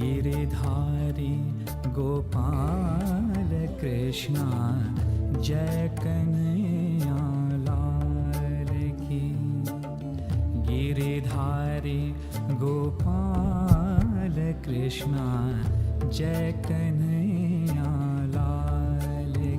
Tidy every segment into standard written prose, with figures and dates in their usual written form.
गिरिधारी गोपाल कृष्णा जय कन्हैया लाल की। गिरिधारी गोपाल कृष्णा जय कन्हैया लाल की।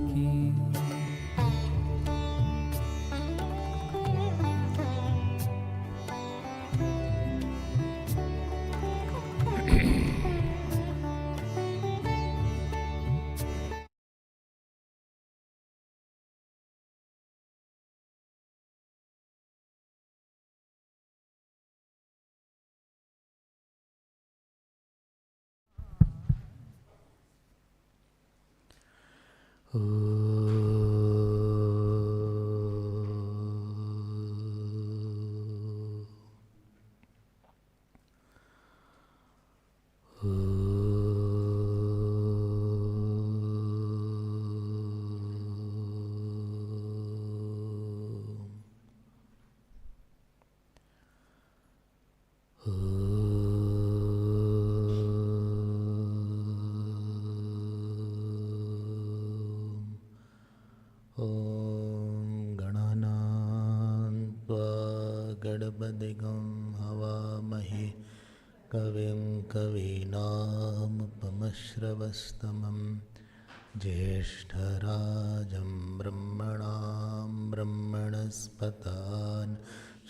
गणपतिगं हवामहे कविं कवीनामुपमश्रवस्तमं ज्येष्ठराजं ब्रह्मणां ब्रह्मणस्पतान्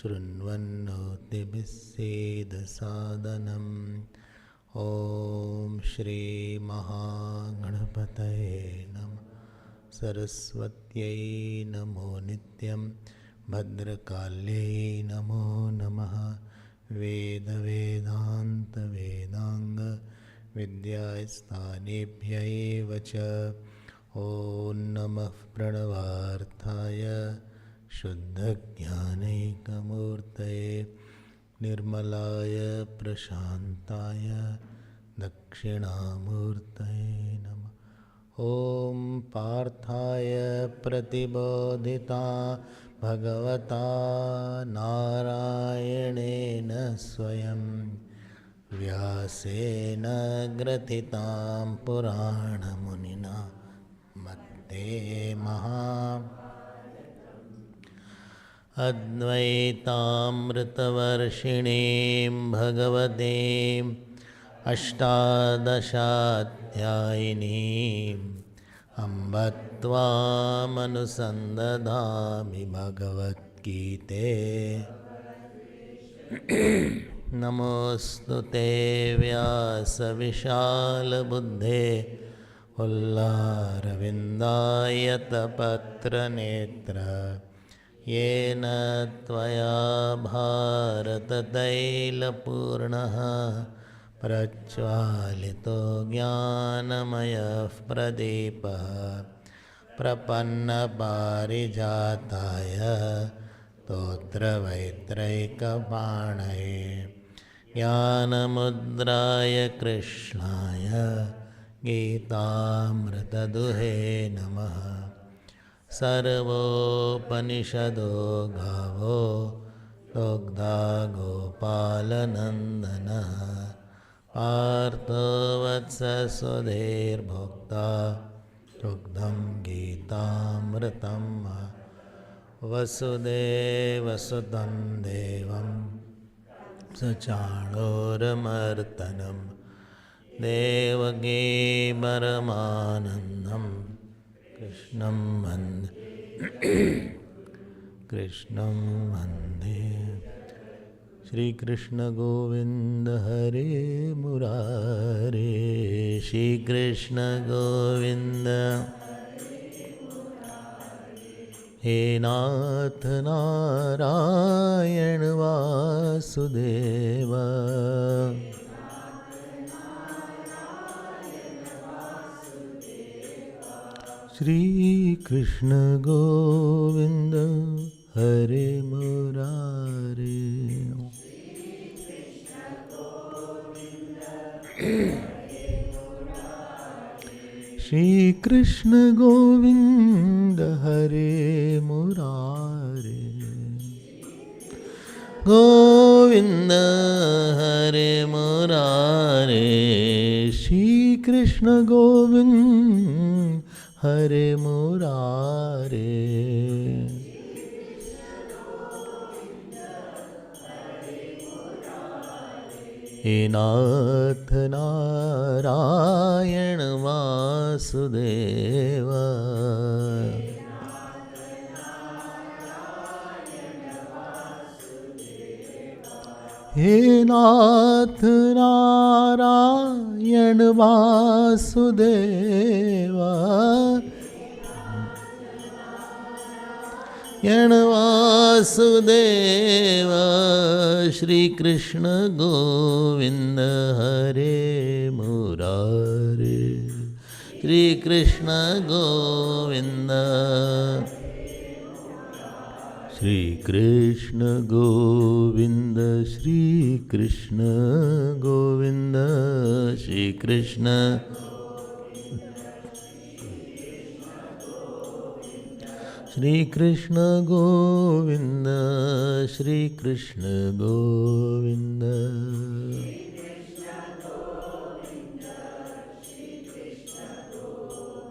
शृण्वन्नोतिभिस्सेदसादनम्। ॐ श्रीमहागणपतये नमः। सरस्वत्यै नमो नित्यं। भद्रकाल्यै नमो नमः। वेदवेदान्तवेदाङ्ग विद्यास्थानेभ्यैव च। ॐ नमः प्रणवार्थाय शुद्धज्ञानैकमूर्तये निर्मलाय प्रशान्ताय दक्षिणामूर्तये नमः। ॐ पार्थाय प्रतिबोधिता भगवता नारायणेन स्वयं व्यासेन ग्रथितां पुराणमुनिना मध्ये अद्वैतामृतवर्षिणीं भगवतीम् अष्टादशाध्यायिनीम् अम्ब त्वामनुसन्दधामि भगवद्गीते। नमोऽस्तु ते व्यासविशालबुद्धे उल्लारविन्दायतपत्रनेत्र येन त्वया भारततैलपूर्णः प्रज्वालितो ज्ञानमयः प्रदीपः प्रपन्नपारिजाताय स्तोत्रवैत्रैकपाणये ज्ञानमुद्राय कृष्णाय गीतामृतदुहे नमः। सर्वोपनिषदो गावो दुग्धा गोपालनन्दनः पार्थो वत्सस्वधीर्भोक्ता दुग्धं गीतामृतं वसुदेवसुतं देवं सचाणूरमर्दनं देवकी परमानन्दं कृष्णं वन्दे। श्री कृष्ण गोविंद हरे मुरारे। श्री कृष्ण गोविंद हे नाथ नारायण वासुदेव। श्री कृष्ण गोविंद हरे मुरारे। श्री कृष्ण गोविंद हरे मुरारे। गोविंद हरे मुरारे। कृष्ण गोविंद हरे मुरारे। हे नाथ नारायण वासुदेव। हे नाथ नारायण वासुदेव। वासुदेव श्री कृष्ण गोविंद हरे मुरारे। श्री कृष्ण गोविंद श्री कृष्ण गोविंद श्री कृष्ण गोविंद श्री कृष्ण श्री कृष्ण गोविंद श्री कृष्ण गोविंद।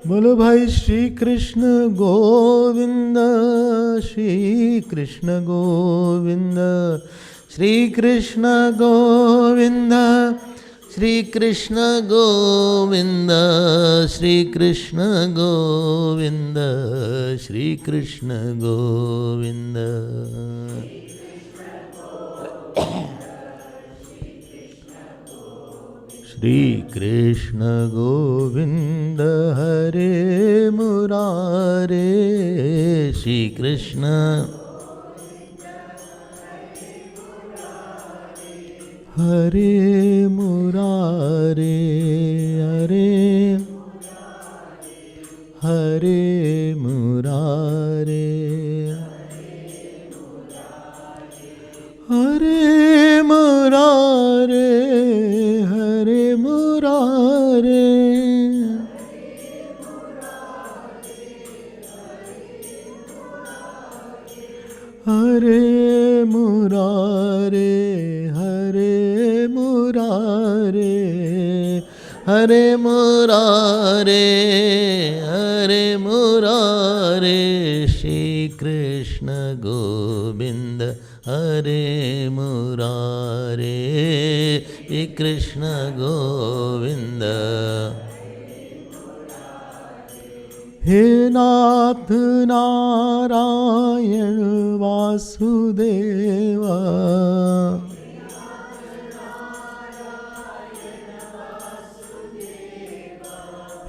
बोलो भाई श्री कृष्ण गोविंद श्री कृष्ण गोविंद श्री कृष्ण गोविंद श्री कृष्ण गोविंद श्री कृष्ण गोविंद श्री कृष्ण गोविंद। श्री कृष्ण गोविंद हरे मुरारे। श्री कृष्ण हरे मुरारे हरे हरे मुरारे हरे मुरारे हरे मुरारे हरे मुरारे हरे मुरारे हरे मुरारे हरे मुरारे। श्री कृष्ण गोविंद हरे मुरारे। श्री कृष्ण गोविंद। हे नाथ नारायण वासुदेव।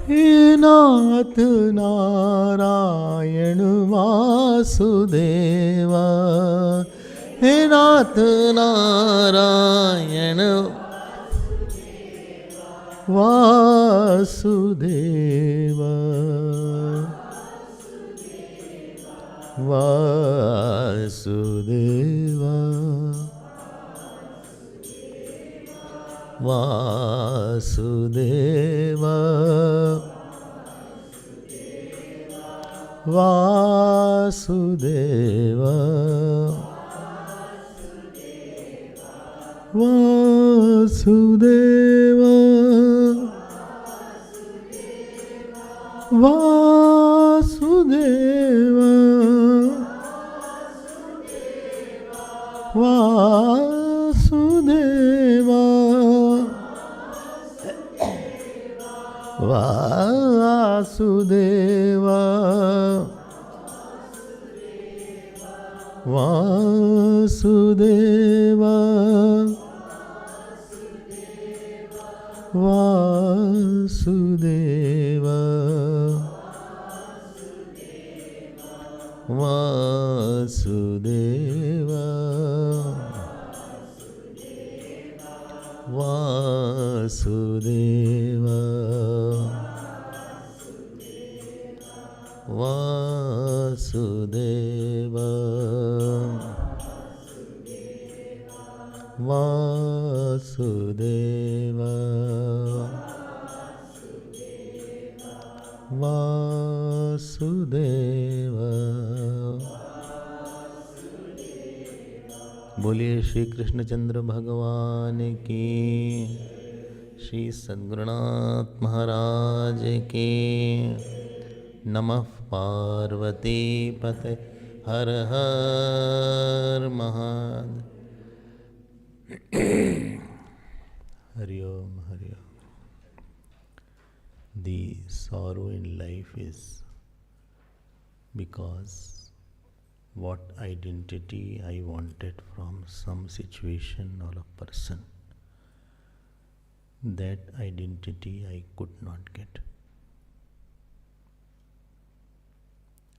हे नाथ नारायण वासुदेव। हे नाथ नारायण वासुदेव वासुदेव वासुदेव वासुदेव वासुदेव वासुदेव वासुदेव वासुदेव वासुदेव वासुदेव वासुदेव वासुदेव वासुदेव वासुदेव वासुदेव। बोलिए श्री कृष्णचंद्र भगवान की। श्री सद्गुरुनाथ महाराज के। नमः पार्वती पते हर हर महादेव। हरि ओम हरि ओम। The sorrow in life is because what identity I wanted from some situation or a person, that identity I could not get.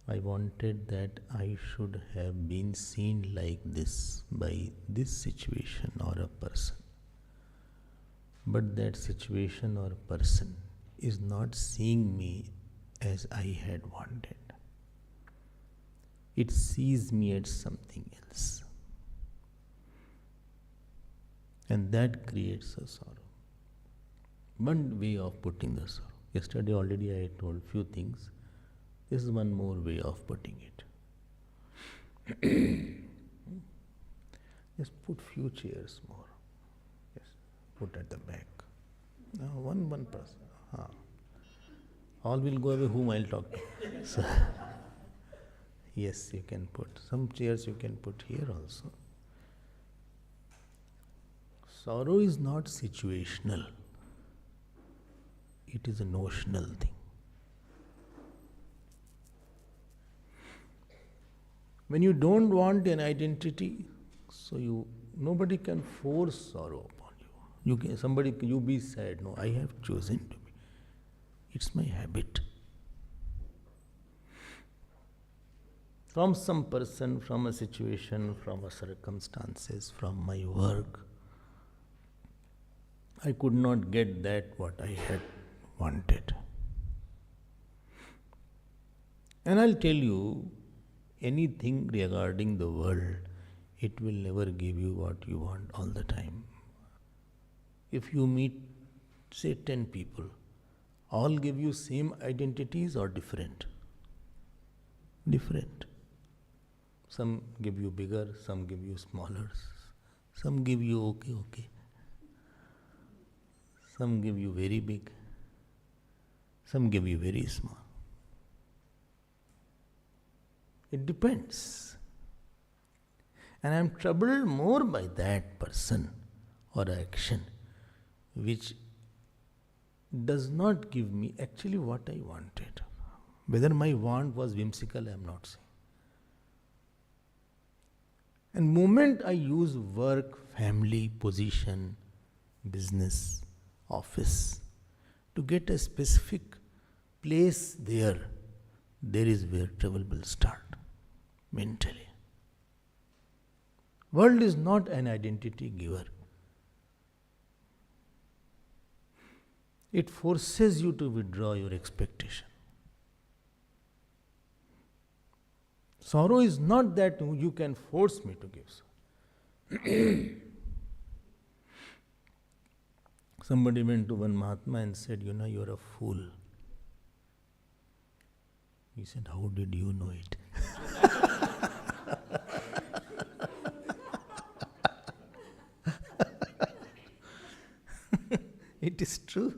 I wanted that I should have been seen like this by this situation or a person. But that situation or person is not seeing me as I had wanted. It sees me as something else. And that creates a sorrow. One way of putting the sorrow. Yesterday already I told few things. This is one more way of putting it. Just put few chairs more. Yes, put at the back. Now one person. All will go away whom I'll talk to. So, yes, you can put. Some chairs you can put here also. Sorrow is not situational. It is a notional thing. When you don't want an identity, so nobody can force sorrow upon you. You be sad. No, I have chosen to be. It's my habit. From some person, from a situation, from a circumstances, from my work, I could not get that what I had wanted. And I'll tell you, anything regarding the world, it will never give you what you want all the time. If you meet, say, 10 people, all give you same identities or different? Different. Some give you bigger, some give you smaller, some give you okay. Some give you very big, some give you very small. It depends. And I am troubled more by that person or action which does not give me actually what I wanted. Whether my want was whimsical, I am not saying. And moment I use work, family, position, business, office to get a specific place there is where trouble will start mentally. World is not an identity giver. It forces you to withdraw your expectation. Sorrow is not that you can force me to give. Somebody went to one Mahatma and said, you're a fool. He said, how did you know it? It is true.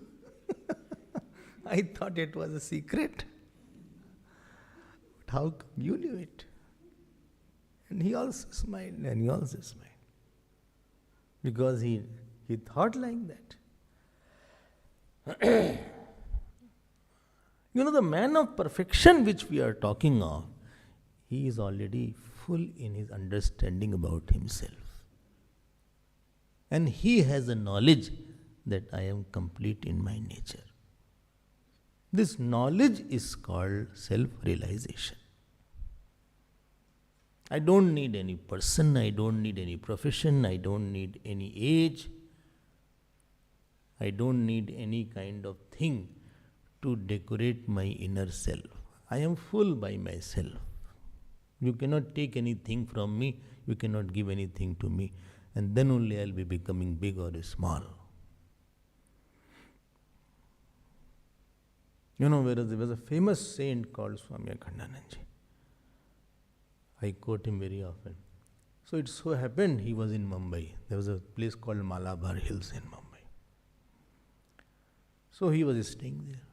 I thought it was a secret. But how come you knew it? And he also smiled. Because he thought like that. The man of perfection which we are talking of, he is already full in his understanding about himself. And he has a knowledge that I am complete in my nature. This knowledge is called self-realization. I don't need any person, I don't need any profession, I don't need any age, I don't need any kind of thing to decorate my inner self. I am full by myself. You cannot take anything from me, you cannot give anything to me, and then only I'll be becoming big or small. Whereas there was a famous saint called Swami Abhedanandaji. I quote him very often. So it so happened he was in Mumbai. There was a place called Malabar Hills in Mumbai. So he was staying there.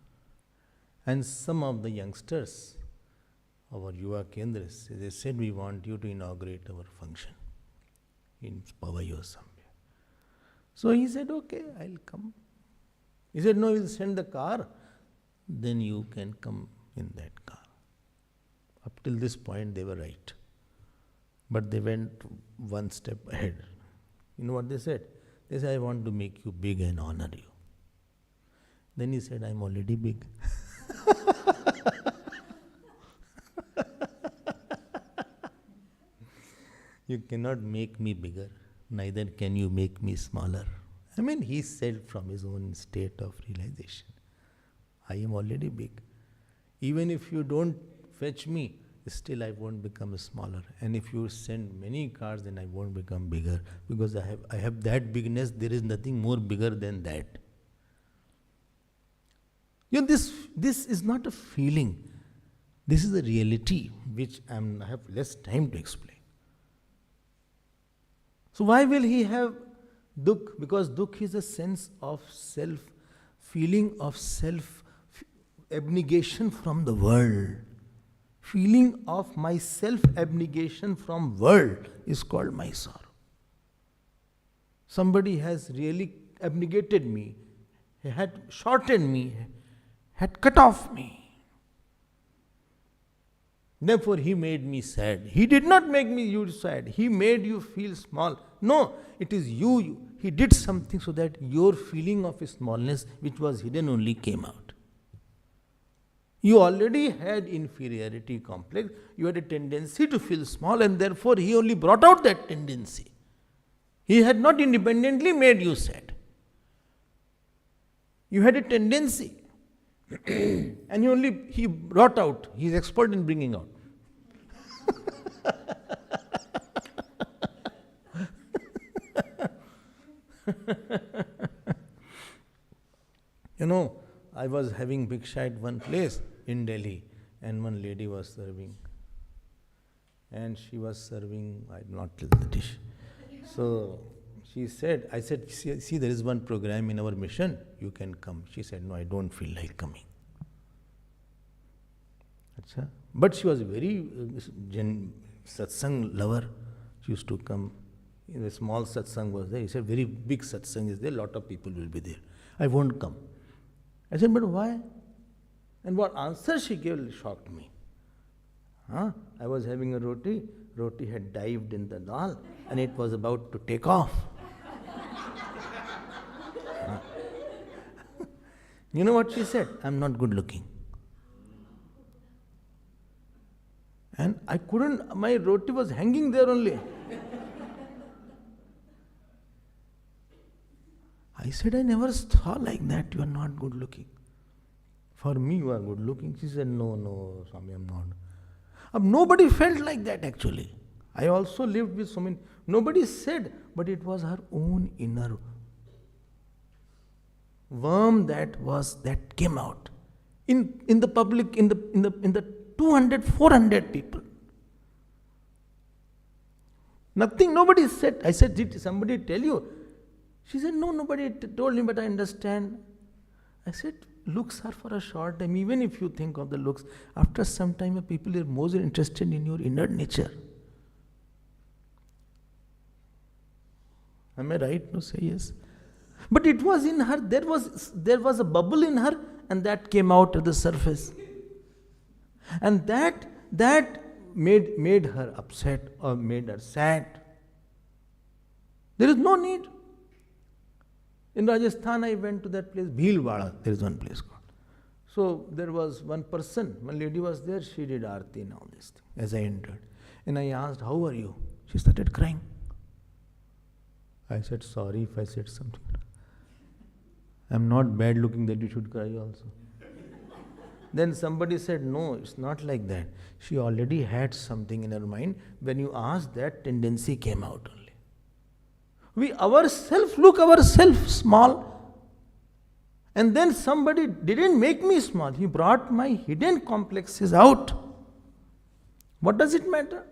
And some of the youngsters, our Yuva Kendras, they said, we want you to inaugurate our function in Pavai or somewhere. So he said, okay, I'll come. He said, no, we'll send the car, then you can come in that car. Up till this point, they were right. But they went one step ahead. You know what they said? They said, I want to make you big and honor you. Then he said, I'm already big. You cannot make me bigger, neither can you make me smaller. I mean, he said from his own state of realization, I am already big. Even if you don't fetch me, still I won't become smaller. And if you send many cars, then I won't become bigger. Because I have that bigness, there is nothing more bigger than that. You know, this is not a feeling. This is a reality which I have less time to explain. So why will he have dukh? Because dukh is a sense of self, feeling of self, abnegation from the world. Feeling of my self-abnegation from world is called my sorrow. Somebody has really abnegated me, he had shortened me, had cut off me. Therefore, he made me sad. He did not make you sad. He made you feel small. No, it is you. He did something so that your feeling of smallness, which was hidden, only came out. You already had inferiority complex. You had a tendency to feel small, and therefore he only brought out that tendency. He had not independently made you sad. You had a tendency. And he brought out. He is expert in bringing out. You know, I was having bhiksha at one place in Delhi, and one lady was serving. And she was serving, I did not tell the dish. So she said, I said, see, there is one program in our mission, you can come. She said, no, I don't feel like coming. Achha. But she was a very satsang lover. She used to come. In a small satsang was there. He said, very big satsang is there, lot of people will be there. I won't come. I said, but why? And what answer she gave shocked me. I was having a roti had dived in the dal, and it was about to take off. You know what she said? I'm not good looking. And I couldn't, my roti was hanging there only. I said, I never thought like that, you are not good looking. For me, you are good looking. She said, no, Swami, I'm not. Nobody felt like that actually. I also lived with so many. Nobody said, but it was her own inner worm that came out in the public, in the 200, 400 people. Nothing, nobody said. I said, did somebody tell you? She said, no, nobody told me, but I understand. I said, looks are for a short time. Even if you think of the looks, after some time, people are more interested in your inner nature. Am I right to say yes? But it was in her, there was a bubble in her, and that came out at the surface. And that made her upset or made her sad. There is no need. In Rajasthan, I went to that place, Bhilwara, there is one place called. So there was one person, one lady was there, she did Aarti and all this thing as I entered. And I asked, how are you? She started crying. I said, sorry if I said something. I'm not bad looking that you should cry also. Then somebody said, no, it's not like that. She already had something in her mind. When you asked, that tendency came out only. We ourselves look ourselves small, and then somebody didn't make me small. He brought my hidden complexes out. What does it matter?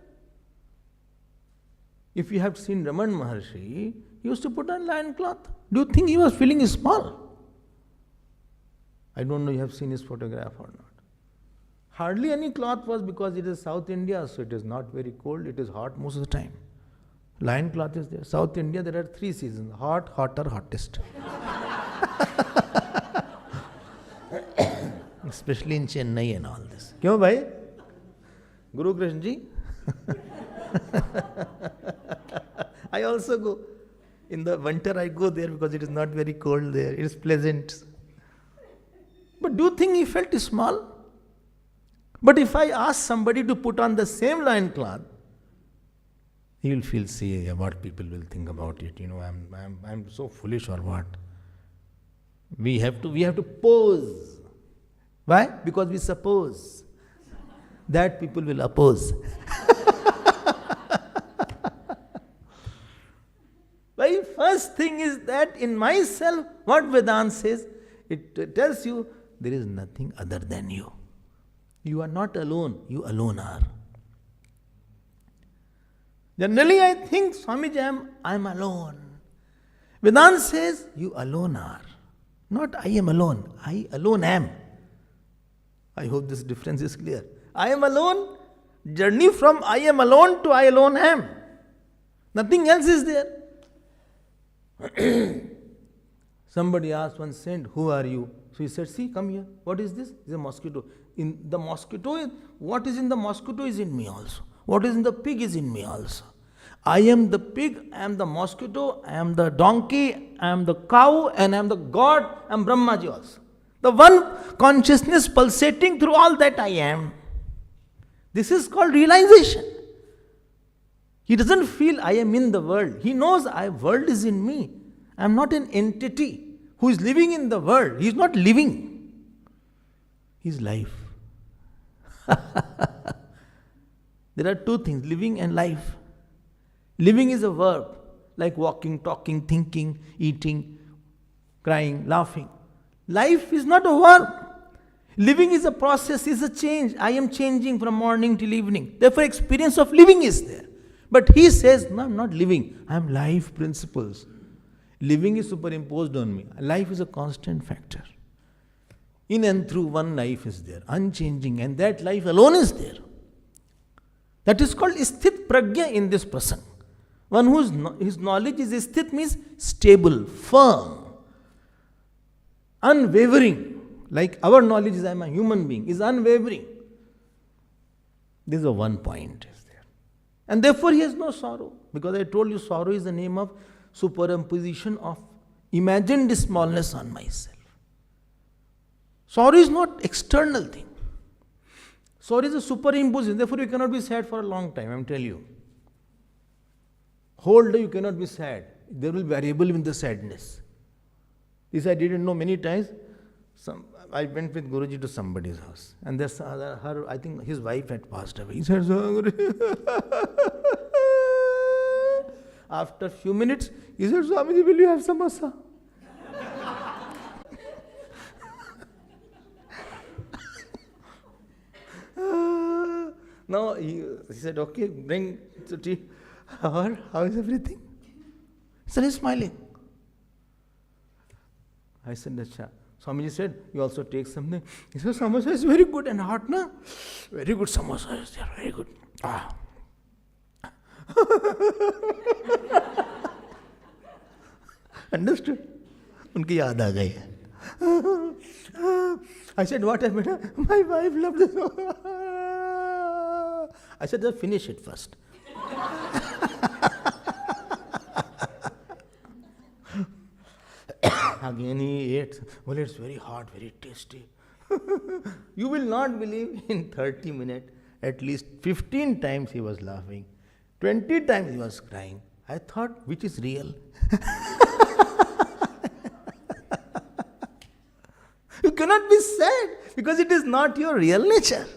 If you have seen Raman Maharshi, he used to put on lion cloth. Do you think he was feeling small? I don't know you have seen his photograph or not. Hardly any cloth was, because it is South India, so it is not very cold, it is hot most of the time. Lion cloth is there. South India, there are 3 seasons: hot, hotter, hottest. Especially in Chennai and all this. Kyun bhai? Guru Krishna ji? I also go. In the winter I go there because it is not very cold there. It is pleasant. But do you think he felt small? But if I ask somebody to put on the same lion cloth, he will feel, see what people will think about it. I'm so foolish or what? We have to pose. Why? Because we suppose that people will oppose. My first thing is that in myself, what Vedanta says, it tells you there is nothing other than you. You are not alone, you alone are. Generally I think, Swamiji, I am alone. Vedanta says, you alone are. Not I am alone, I alone am. I hope this difference is clear. I am alone, journey from I am alone to I alone am. Nothing else is there. Somebody asked one saint, who are you? So he said, see, come here. What is this? It's a mosquito. In the mosquito, what is in the mosquito is in me also. What is in the pig is in me also. I am the pig, I am the mosquito, I am the donkey, I am the cow, and I am the God, I am Brahmaji also. The one consciousness pulsating through all that I am. This is called realization. He doesn't feel I am in the world. He knows world is in me. I am not an entity who is living in the world. He is not living. He is life. There are 2 things, living and life. Living is a verb, like walking, talking, thinking, eating, crying, laughing. Life is not a verb. Living is a process, is a change. I am changing from morning till evening. Therefore, experience of living is there. But he says, no, I am not living. I am life principles. Living is superimposed on me. Life is a constant factor. In and through one life is there, unchanging, and that life alone is there. That is called sthit pragya in this person. One whose his knowledge is sthit means stable, firm, unwavering. Like our knowledge is I am a human being, is unwavering. This is a one point is there. And therefore he has no sorrow. Because I told you sorrow is the name of superimposition of imagined smallness on myself. Sorrow is not external thing. Sorrow is a superimposition. Therefore you cannot be sad for a long time, I am telling you. Whole day you cannot be sad. There will be variable in the sadness. This I didn't know many times. I went with Guruji to somebody's house. And there's I think his wife had passed away. He said, after a few minutes, he said, Swamiji, will you have samosa? Now he said, okay, bring the tea. How is everything? He said, he's smiling. I said, Acha. Swamiji said, you also take something. He said, samosa is very good and hot, na? Very good samosa is there, very good. Ah. Understood? Unki yaad aa gayi. I said, what happened? My wife loved this. I said, just finish it first. Again he ate. Well, it's very hot, very tasty. You will not believe, in 30 minutes, at least 15 times he was laughing. 20 times he was crying. I thought, which is real? You cannot be sad because it is not your real nature.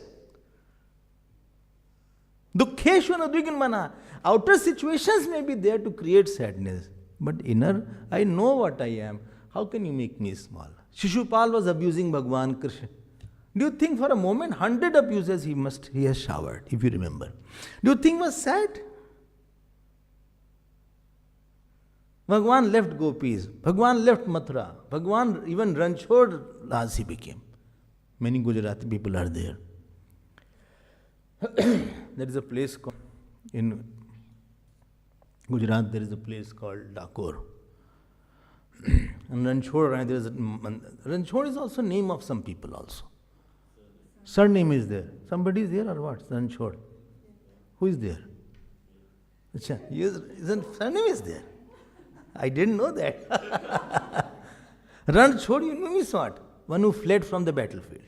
Dukkheshu nadvigan mana. Outer situations may be there to create sadness. But inner, I know what I am. How can you make me small? Shishupal was abusing Bhagwan Krishna. Do you think for a moment, 100 abuses he has showered, if you remember? Do you think he was sad? Bhagwan left Gopis. Bhagwan left Mathura. Bhagwan even Ranchod Laz he became. Many Gujarati people are there. There is a place called, in Gujarat, there is a place called Dakor. And Ranchod, there is Ranchod is also name of some people also. Surname is there. Somebody is there or what? Ranchod. Who is there? Surname is there. I didn't know that. Ranchod, you know means what? One who fled from the battlefield.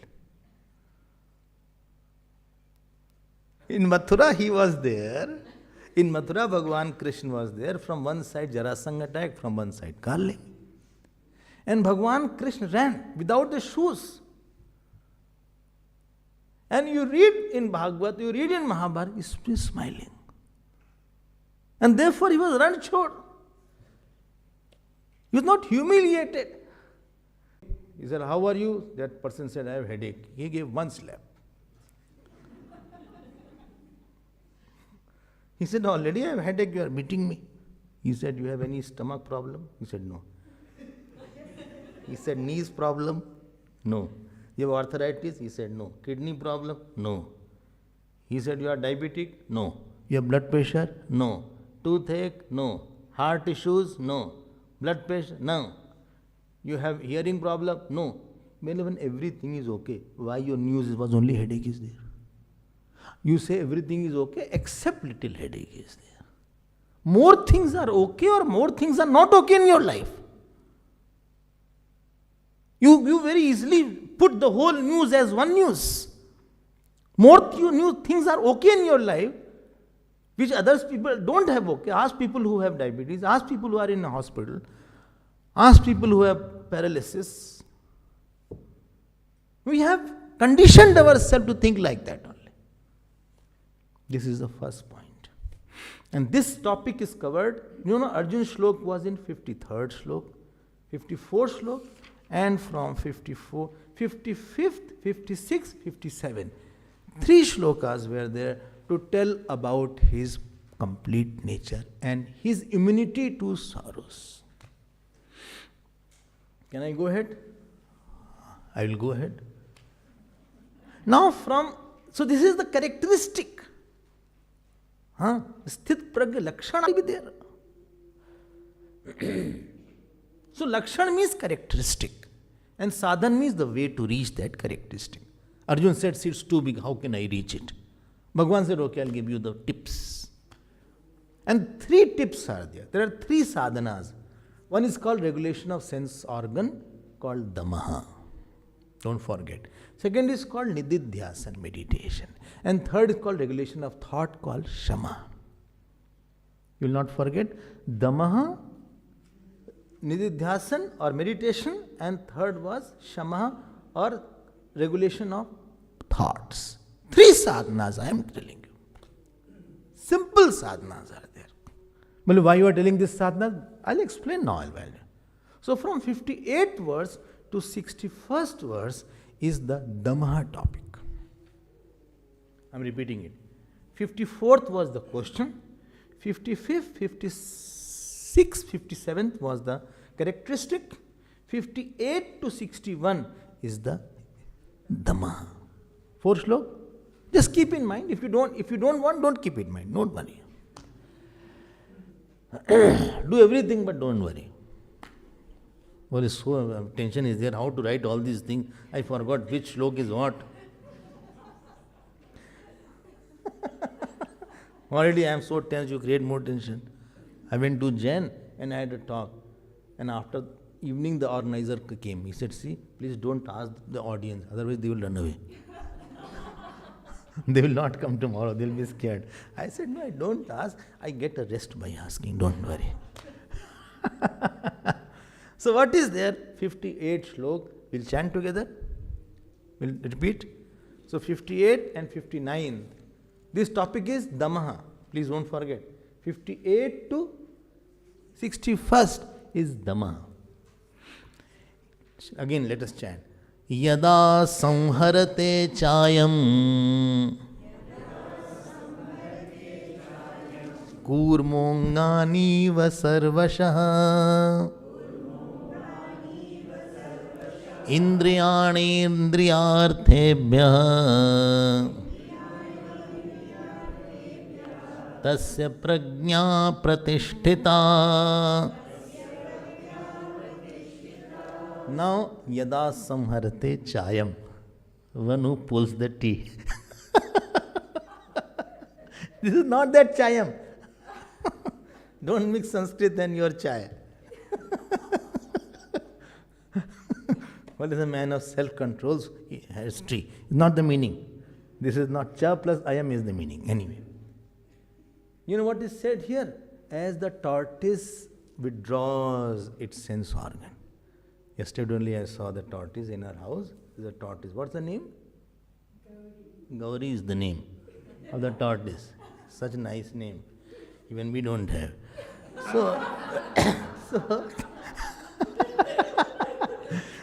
In Mathura he was there. In Mathura Bhagwan Krishna was there. From one side Jarasanga attacked, from one side Kali. And Bhagwan Krishna ran without the shoes. And you read in Bhagavad, you read in Mahabharata, he is smiling. And therefore he was Ranchod. He was not humiliated. He said, how are you? That person said, I have headache. He gave one slap. He said, already I have headache, you are beating me. He said, you have any stomach problem? He said, no. He said, knees problem? No. You have arthritis? He said, no. Kidney problem? No. He said, you are diabetic? No. You have blood pressure? No. Toothache? No. Heart issues? No. Blood pressure? No. You have hearing problem? No. When everything is okay, why your news was only headache is there? You say everything is okay except little headache is there. More things are okay or more things are not okay in your life. You very easily put the whole news as one news. More new things are okay in your life, which others people don't have okay. Ask people who have diabetes, ask people who are in a hospital, ask people who have paralysis. We have conditioned ourselves to think like that only. This is the first point. And this topic is covered, Arjun's shlok was in 53rd shlok, 54th shlok, and from 54, 55th, 56th, 57. 3 shlokas were there to tell about his complete nature and his immunity to sorrows. Can I go ahead? I will go ahead. Now so this is the characteristic. Sthit pragya lakshana will be there. So Lakshan means characteristic. And sadhan means the way to reach that characteristic. Arjun said, it's too big, how can I reach it? Bhagwan said, okay, I'll give you the tips. And 3 tips are there. There are 3 sadhanas. One is called regulation of sense organ, called damaha. Don't forget. Second is called nididhyasana, meditation. And third is called regulation of thought, called shama. You will not forget. Damaha, nididhyasana or meditation, and third was shama or regulation of thoughts. 3 sadhanas I am telling you. Simple sadhanas are there. Well, why you are telling this sadhana? I'll explain now. So from 58th verse to 61st verse is the Damaha topic. I am repeating it. 54th was the question. 55th, 56th, 57th was the characteristic. 58 to 61 is the Damaha. 4 shlok. Just keep in mind. If you don't want, don't keep in mind. Don't worry. Do everything, but don't worry. Well, so tension is there. How to write all these things? I forgot which shlok is what. Already I am so tense. You create more tension. I went to Jain and I had a talk. And after evening, the organizer came. He said, see, please don't ask the audience. Otherwise, they will run away. They will not come tomorrow. They will be scared. I said, no, I don't ask. I get a rest by asking. Don't worry. So what is there? 58 shlok. We'll chant together. We'll repeat. So 58 and 59. This topic is Damaha. Please don't forget. 58 to 61st is Damaha. Again, let us chant. Yada samharate chayam कूर्मोऽङ्गानीव सर्वशः इन्द्रियाणीन्द्रियार्थेभ्यः तस्य प्रज्ञा प्रतिष्ठिता. Now, yada samharate chayam, one who pulls the tea. This is not that chayam. Don't mix Sanskrit and your chai. What is a man of self-control? He has tea. It's not the meaning. This is not cha plus ayam is the meaning. Anyway. You know what is said here? As the tortoise withdraws its sense organ. Yesterday only I saw the tortoise in our house. There's a tortoise. What's the name? Gauri is the name of the tortoise. Such a nice name. Even we don't have.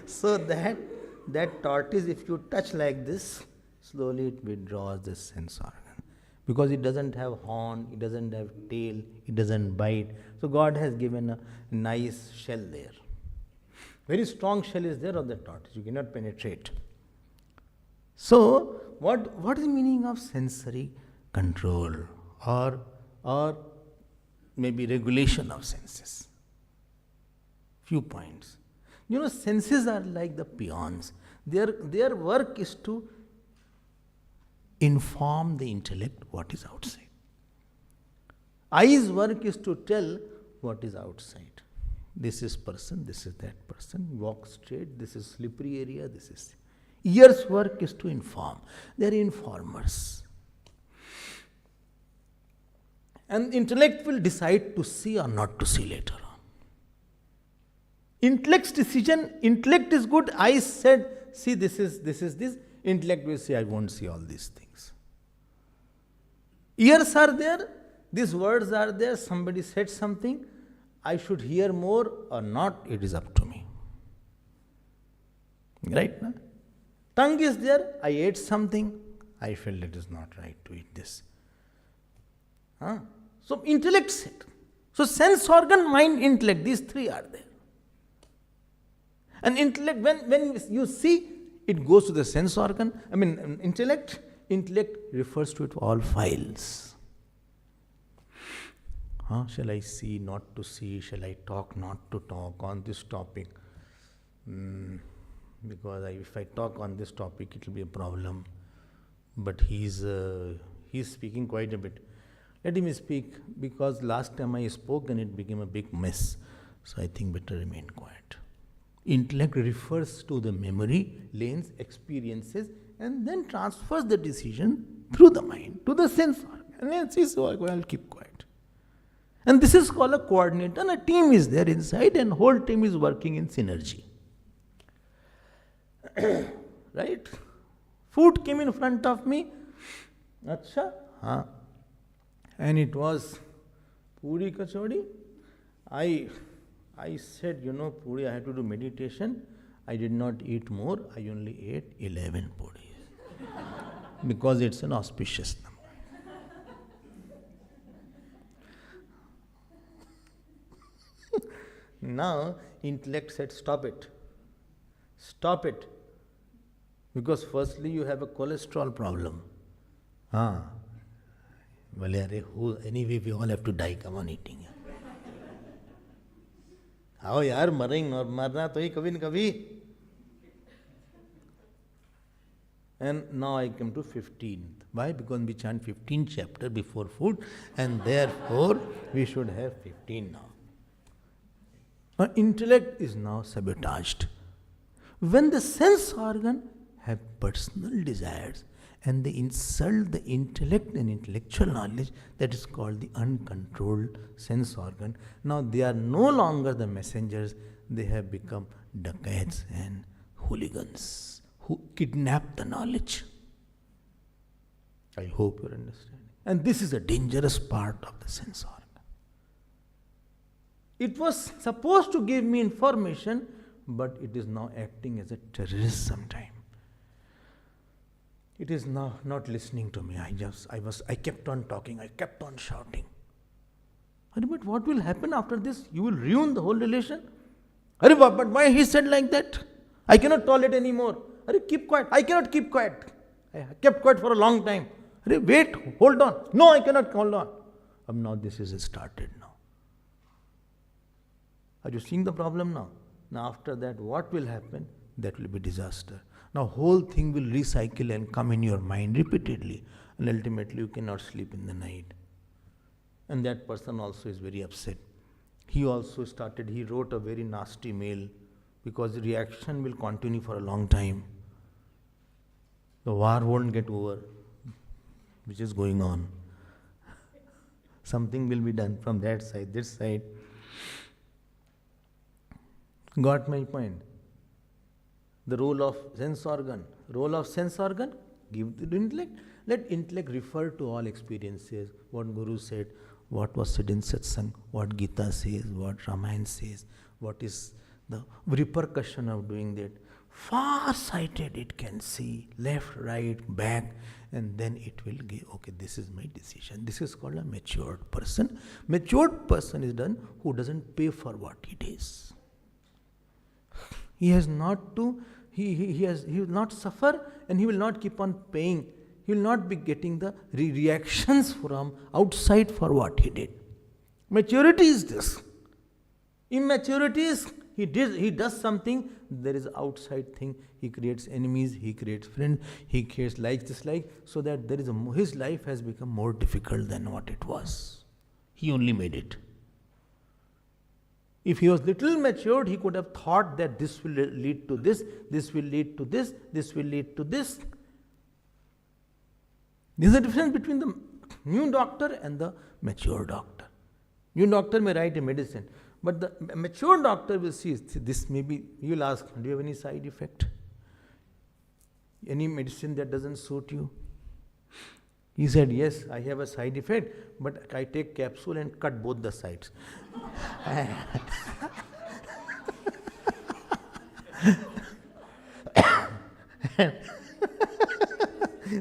So that tortoise, if you touch like this, slowly it withdraws the sense organ. Because it doesn't have horn, it doesn't have tail, it doesn't bite. So God has given a nice shell there. Very strong shell is there of the tortoise. You cannot penetrate. So, what is the meaning of sensory control or maybe regulation of senses? Few points. You know, senses are like the peons. Their work is to inform the intellect what is outside. Eyes' work is to tell what is outside. This is person, this is that person, walk straight, this is slippery area, this is. Ears' work is to inform. They are informers. And intellect will decide to see or not to see later on. Intellect's decision, intellect is good, eyes said, see this is this. Intellect will say, I won't see all these things. Ears are there, these words are there, somebody said something, I should hear more or not, it is up to me. Right? No? Tongue is there, I ate something, I felt it is not right to eat this. So intellect said. So sense organ, mind, intellect, these three are there. And intellect, when you see, it goes to the sense organ. Intellect refers to it all files. Shall I see, not to see? Shall I talk, not to talk on this topic? Because if I talk on this topic, it will be a problem. But he's speaking quite a bit. Let him speak, because last time I spoke and it became a big mess. So I think better remain quiet. Intellect refers to the memory, lanes, experiences, and then transfers the decision through the mind to the sense organ. And then says, so I'll keep quiet. And this is called a coordinator, and a team is there inside, and whole team is working in synergy. Right? Food came in front of me. Acha? And it was puri kachori. I said, puri, I had to do meditation. I did not eat more. I only ate 11 puris. Because it's an auspicious number. Now, intellect said, stop it. Stop it. Because firstly, you have a cholesterol problem. Anyway, we all have to die. Come on, eating. How yaar, maring aur marna to hi kabhi na kabhi. And now I come to 15th. Why? Because we chant 15th chapter before food, and therefore we should have 15 now. Our intellect is now sabotaged. When the sense organ have personal desires and they insult the intellect and intellectual knowledge, that is called the uncontrolled sense organ. Now they are no longer the messengers, they have become dacoits and hooligans who kidnap the knowledge. I hope you understand. And this is a dangerous part of the sense organ. It was supposed to give me information, but it is now acting as a terrorist sometime. It is now not listening to me. I kept on talking, I kept on shouting. But what will happen after this? You will ruin the whole relation. But why he said like that? I cannot tolerate anymore. Keep quiet. I cannot keep quiet. I kept quiet for a long time. Wait, hold on. No, I cannot hold on. Now this is started now. Are you seeing the problem now? Now after that, what will happen? That will be disaster. Now whole thing will recycle and come in your mind repeatedly, and ultimately you cannot sleep in the night. And that person also is very upset. He wrote a very nasty mail, because the reaction will continue for a long time. The war won't get over, which is going on. Something will be done from that side, this side. Got my point? The role of sense organ. Give the intellect. Let intellect refer to all experiences. What Guru said, what was said in satsang, what Gita says, what Ramayana says, what is the repercussion of doing that. Far-sighted it can see, left, right, back, and then it will give, okay, this is my decision. This is called a matured person. Matured person is done who doesn't pay for what it is. He has not to, he will not suffer, and he will not keep on paying. He will not be getting the reactions from outside for what he did. Maturity is this. Immaturity is he does something, there is outside thing. He creates enemies, he creates friends, he creates like, dislike, so that his life has become more difficult than what it was. He only made it. If he was little matured, he could have thought that this will lead to this, this will lead to this, this will lead to this. There is a difference between the new doctor and the mature doctor. New doctor may write a medicine, but the mature doctor will see this maybe, you will ask, do you have any side effect? Any medicine that doesn't suit you? He said, yes, I have a side effect, but I take capsule and cut both the sides.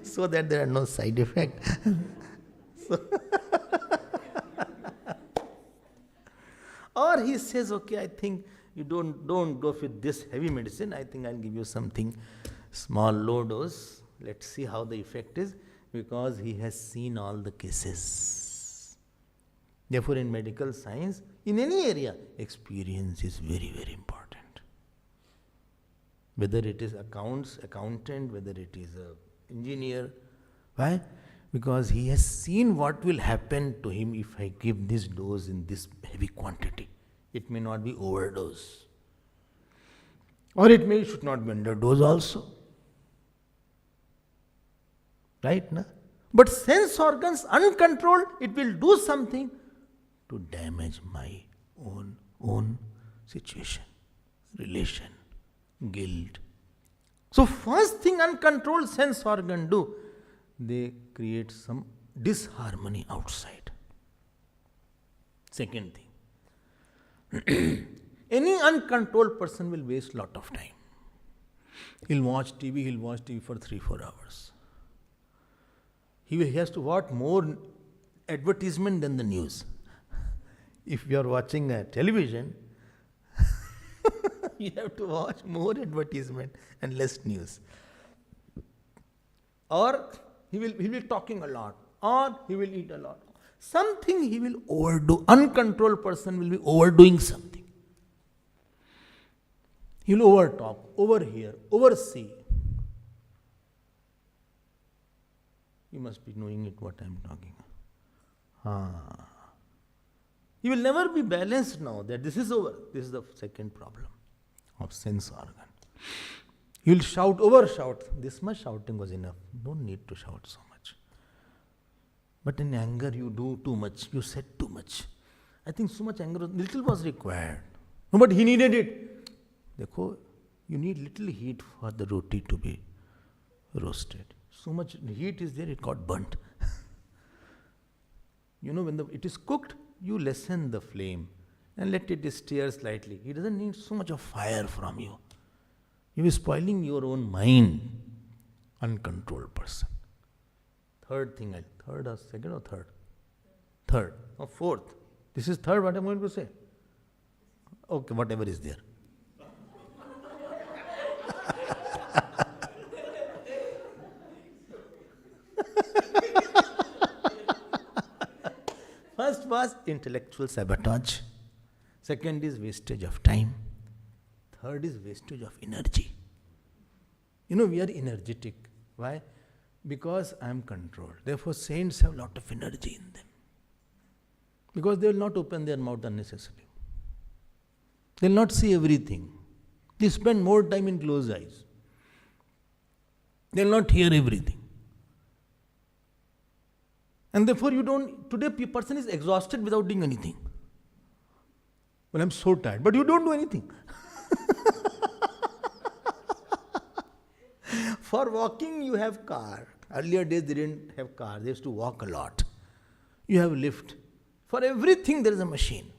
So that there are no side effects. Or he says, okay, I think you don't go with this heavy medicine. I think I'll give you something small, low dose. Let's see how the effect is, because he has seen all the cases. Therefore, in medical science, in any area, experience is very, very important. Whether it is accountant, whether it is an engineer. Why? Because he has seen what will happen to him if I give this dose in this heavy quantity. It may not be overdose. Or it should not be underdose also. Right? Na? But sense organs uncontrolled, it will do something to damage my own situation, relation, guilt. So first thing uncontrolled sense organ do, they create some disharmony outside. Second thing, any uncontrolled person will waste lot of time. He'll watch TV for 3-4 hours. He has to watch more advertisement than the news. If you are watching a television, you have to watch more advertisement and less news. Or he will be talking a lot, or he will eat a lot. Something he will overdo. Uncontrolled person will be overdoing something. He will overtalk, overhear, oversee. You must be knowing it what I am talking. He will never be balanced now that this is over. This is the second problem of sense organ. He will shout, overshout. This much shouting was enough. Don't need to shout so much. But in anger you do too much. You said too much. I think so much anger, little was required. No, but he needed it. Dekho, you need little heat for the roti to be roasted. So much heat is there, it got burnt. When it is cooked, you lessen the flame and let it stir slightly. He doesn't need so much of fire from you. You are spoiling your own mind. Uncontrolled person. Third thing, third or second or third? Third or fourth. This is third what I'm going to say. Okay, whatever is there. First was intellectual sabotage. Second is wastage of time. Third is wastage of energy. We are energetic. Why? Because I am controlled. Therefore, saints have a lot of energy in them. Because they will not open their mouth unnecessarily. They will not see everything. They spend more time in closed eyes. They will not hear everything. And therefore, today a person is exhausted without doing anything. Well, I'm so tired, but you don't do anything. For walking, you have car. Earlier days, they didn't have car. They used to walk a lot. You have lift. For everything, there is a machine.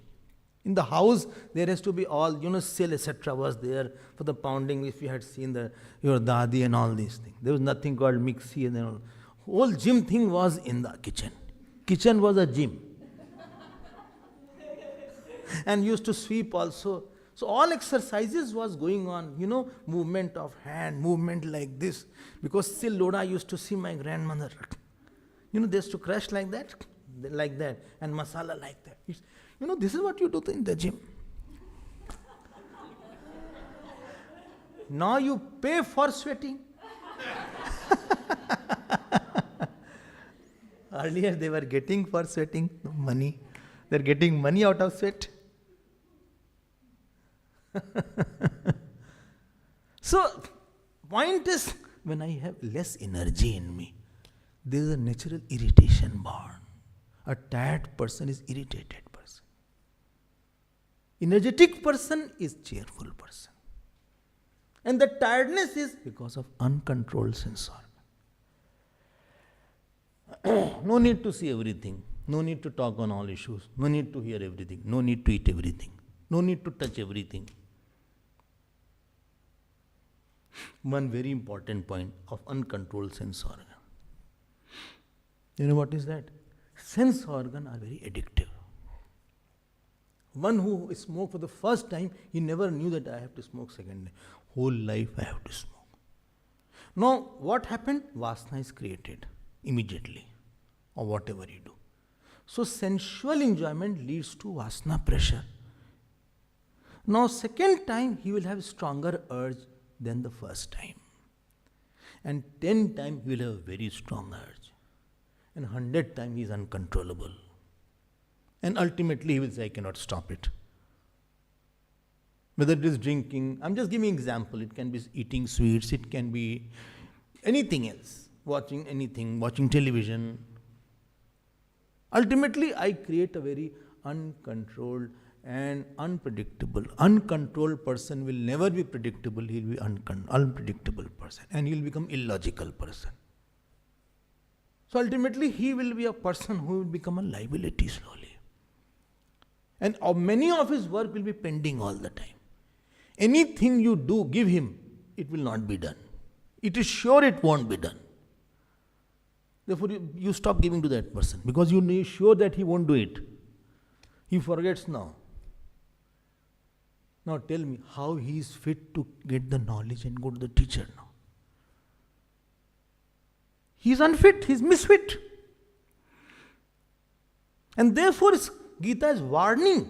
In the house, there has to be all, cell, etc. was there for the pounding. If you had seen your dadi and all these things. There was nothing called mixie and all. Whole gym thing was in the kitchen. Kitchen was a gym. And used to sweep also. So all exercises was going on, movement of hand, movement like this. Because still Loda used to see my grandmother. They used to crush like that, and masala like that. This is what you do in the gym. Now you pay for sweating. Earlier they were getting for sweating money. They're getting money out of sweat. So, point is, when I have less energy in me, there is a natural irritation born. A tired person is irritated person. Energetic person is cheerful person. And the tiredness is because of uncontrolled sense organ. No need to see everything. No need to talk on all issues. No need to hear everything. No need to eat everything. No need to touch everything. One very important point of uncontrolled sense organ. You know what is that? Sense organ are very addictive. One who smoked for the first time, he never knew that I have to smoke second day. Whole life I have to smoke. Now, what happened? Vasana is created immediately, or whatever you do. So, sensual enjoyment leads to vasana pressure. Now, second time, he will have stronger urge than the first time. And 10 times, he will have a very strong urge. And 100 times, he is uncontrollable. And ultimately, he will say, I cannot stop it. Whether it is drinking, I'm just giving example. It can be eating sweets, it can be anything else. Watching anything, watching television. Ultimately, I create a very uncontrolled and unpredictable. Uncontrolled person will never be predictable. He will be unpredictable person. And he will become illogical person. So ultimately, he will be a person who will become a liability slowly. And many of his work will be pending all the time. Anything you do, give him, it will not be done. It is sure it won't be done. Therefore, you stop giving to that person because you are sure that he won't do it. He forgets now. Now tell me how he is fit to get the knowledge and go to the teacher now. He is unfit, he is misfit. And therefore Gita is warning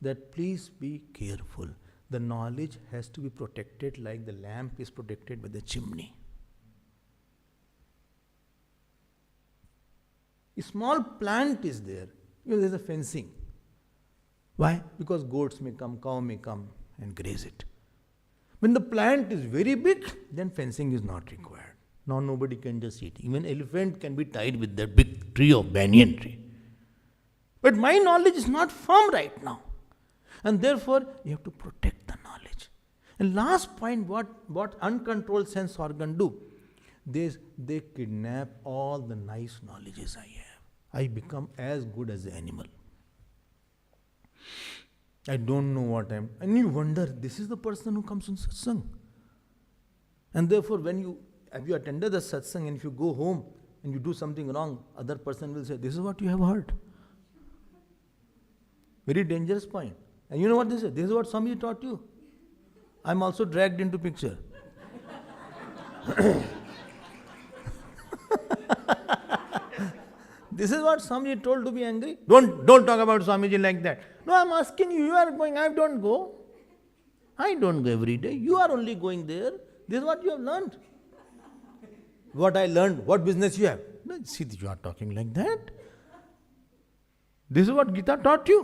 that please be careful. The knowledge has to be protected like the lamp is protected by the chimney. A small plant is there. There is a fencing. Why? Because goats may come, cow may come and graze it. When the plant is very big, then fencing is not required. Now nobody can just eat. Even elephant can be tied with that big tree of banyan tree. But my knowledge is not firm right now. And therefore, you have to protect the knowledge. And last point, what uncontrolled sense organ do? They kidnap all the nice knowledges I have. I become as good as the animal. I don't know what I'm... And you wonder, this is the person who comes on satsang. And therefore, if you attended the satsang and if you go home and you do something wrong, other person will say, this is what you have heard. Very dangerous point. And you know what this is? This is what Swami taught you. I'm also dragged into picture. This is what Swami told to be angry. Don't talk about Swamiji like that. No, I'm asking you, you are going, I don't go. I don't go every day. You are only going there. This is what you have learned. What I learned, what business you have. No, see, you are talking like that. This is what Gita taught you.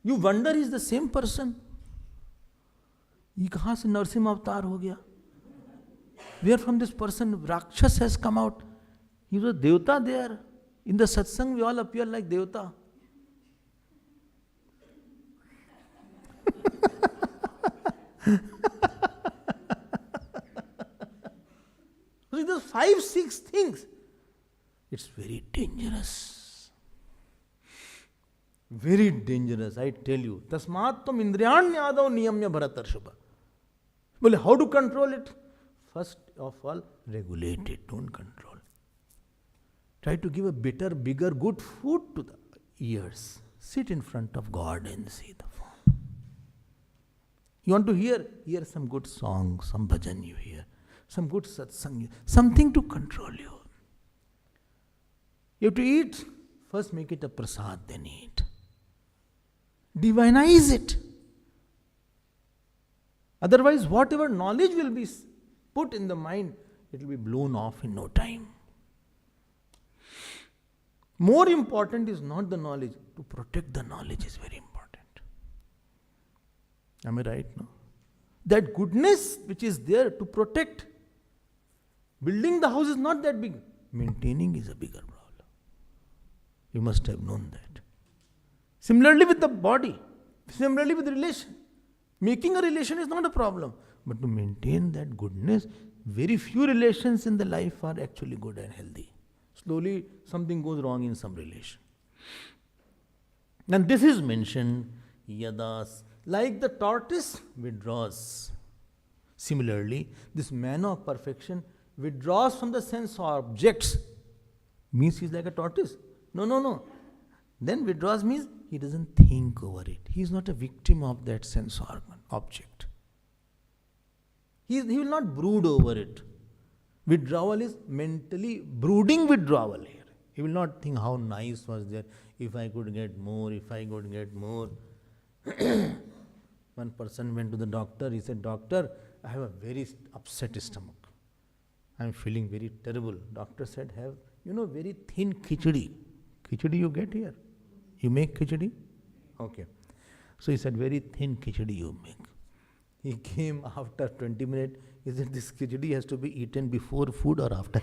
You wonder, is the same person. ये कहाँ से नरसिम्हा अवतार हो गया? Where from this person Rakshas has come out? He was a Devata there. In the satsang we all appear like Devata. So those 5, 6 things. It's very dangerous. Very dangerous, I tell you. Tasmat tum indriyanyadav niyamya bharatarshubha. Well, how to control it? First of all, regulate it, don't control. Try to give a better, bigger, good food to the ears. Sit in front of God and see the form. You want to hear? Hear some good song, some bhajan you hear. Some good satsang, something to control you. You have to eat. First make it a prasad, then eat. Divinize it. Otherwise, whatever knowledge will be put in the mind, it will be blown off in no time. More important is not the knowledge. To protect the knowledge is very important. Am I right? No? That goodness which is there to protect. Building the house is not that big. Maintaining is a bigger problem. You must have known that. Similarly with the body. Similarly with relation. Making a relation is not a problem. But to maintain that goodness, very few relations in the life are actually good and healthy. Slowly something goes wrong in some relation. And this is mentioned, yadas, like the tortoise withdraws. Similarly, this man of perfection withdraws from the sense objects. Means he is like a tortoise. No. Then withdraws means he doesn't think over it. He is not a victim of that sense organ, object. He will not brood over it. Withdrawal is mentally brooding withdrawal here. He will not think how nice was there, if I could get more, if I could get more. One person went to the doctor, he said, Doctor, I have a very upset stomach. I am feeling very terrible. Doctor said, have, very thin khichdi. Khichdi you get here? You make khichdi? Okay. So he said, very thin khichdi you make. He came after 20 minutes. He said, this khichdi has to be eaten before food or after?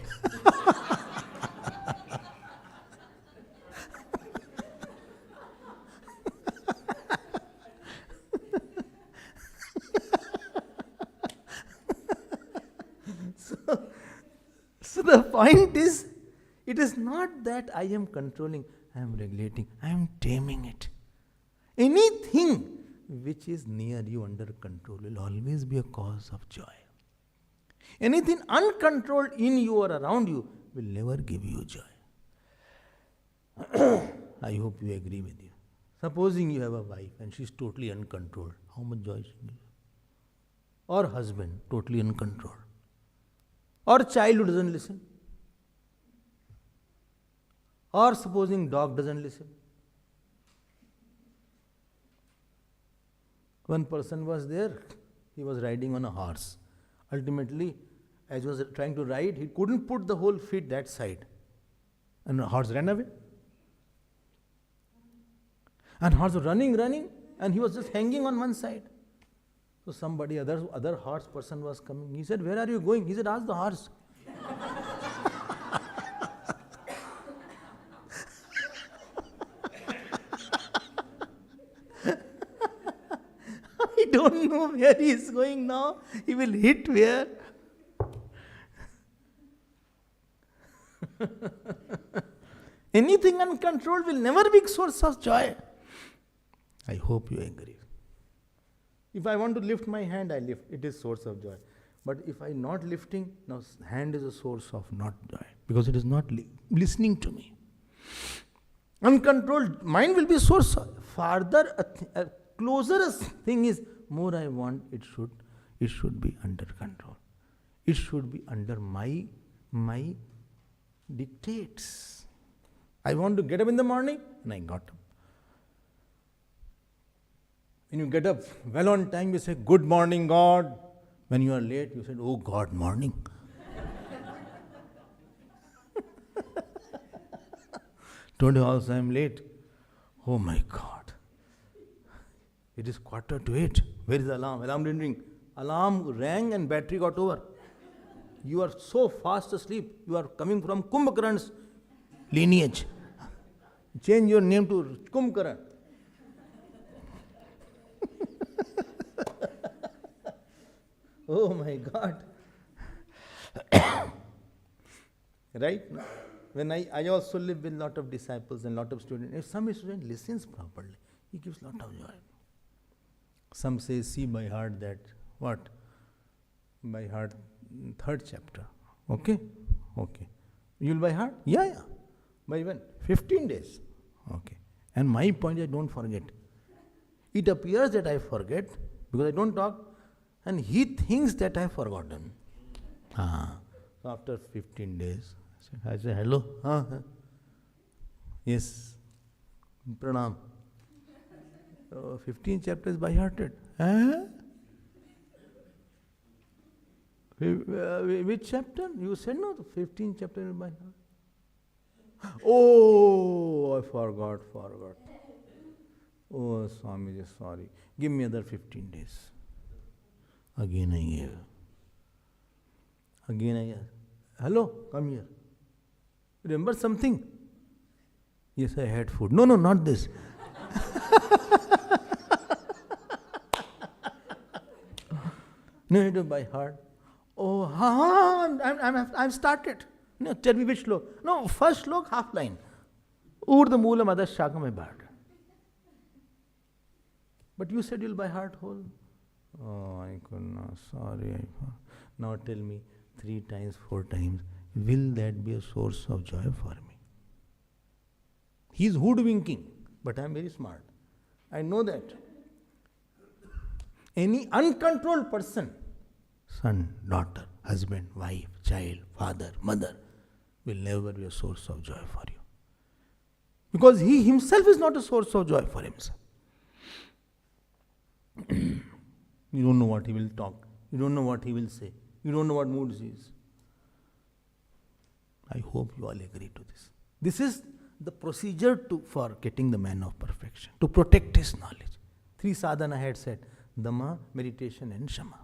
So the point is, it is not that I am controlling, I am regulating, I am taming it. Anything which is near you under control will always be a cause of joy. Anything uncontrolled in you or around you will never give you joy. I hope you agree with you. Supposing you have a wife and she is totally uncontrolled, how much joy she gives? Or husband, totally uncontrolled. Or child who doesn't listen. Or supposing dog doesn't listen. One person was there, he was riding on a horse. Ultimately, as he was trying to ride, he couldn't put the whole feet that side. And the horse ran away. And horse was running, and he was just hanging on one side. So somebody, other horse person was coming. He said, where are you going? He said, ask the horse. I don't know where he is going now. He will hit where? Anything uncontrolled will never be a source of joy. I hope you agree. If I want to lift my hand, I lift. It is source of joy. But if I am not lifting, now hand is a source of not joy. Because it is not listening to me. Uncontrolled mind will be source. Farther, a closer thing is, more I want, it should be under control. It should be under my dictates. I want to get up in the morning, and I got up. When you get up well on time, you say, "Good morning, God." When you are late, you say, "Oh God, morning." Today also I am late. Oh my God. It is 7:45. Where is the alarm? Alarm didn't ring. Alarm rang and battery got over. You are so fast asleep. You are coming from Kumbhakaran's lineage. Change your name to Kumbhakaran. Oh my God. Right? When I also live with a lot of disciples and a lot of students. If some student listens properly, he gives a lot of joy. Some say, see by heart that, what? By heart, 3rd chapter. Okay? Okay. You'll by heart? Yeah. By when? 15 days. Okay. And my point is, I don't forget. It appears that I forget because I don't talk, and he thinks that I have forgotten. So after 15 days, I say, hello? Yes. Pranam. 15 chapters by hearted. Which chapter? You said no, 15 chapters by heart. Oh, I forgot. Oh, Swami, sorry. Give me other 15 days. Again I gave. Again I asked, hello, come here. Remember something? Yes, I had food. No, not this. No, it was by heart. Oh, I've started. No, tell me which slok. No, first slok, half line. Urdha moolam adas shakam by heart. But you said you'll by heart whole. Oh, I could not. Sorry. Now tell me 3 times, 4 times. Will that be a source of joy for me? He is hoodwinking, but I am very smart. I know that. Any uncontrolled person, son, daughter, husband, wife, child, father, mother, will never be a source of joy for you. Because he himself is not a source of joy for himself. You don't know what he will talk. You don't know what he will say. You don't know what mood he is. I hope you all agree to this. This is the procedure for getting the man of perfection, to protect his knowledge. 3 sadhana I had said, Dhamma, meditation and Shama.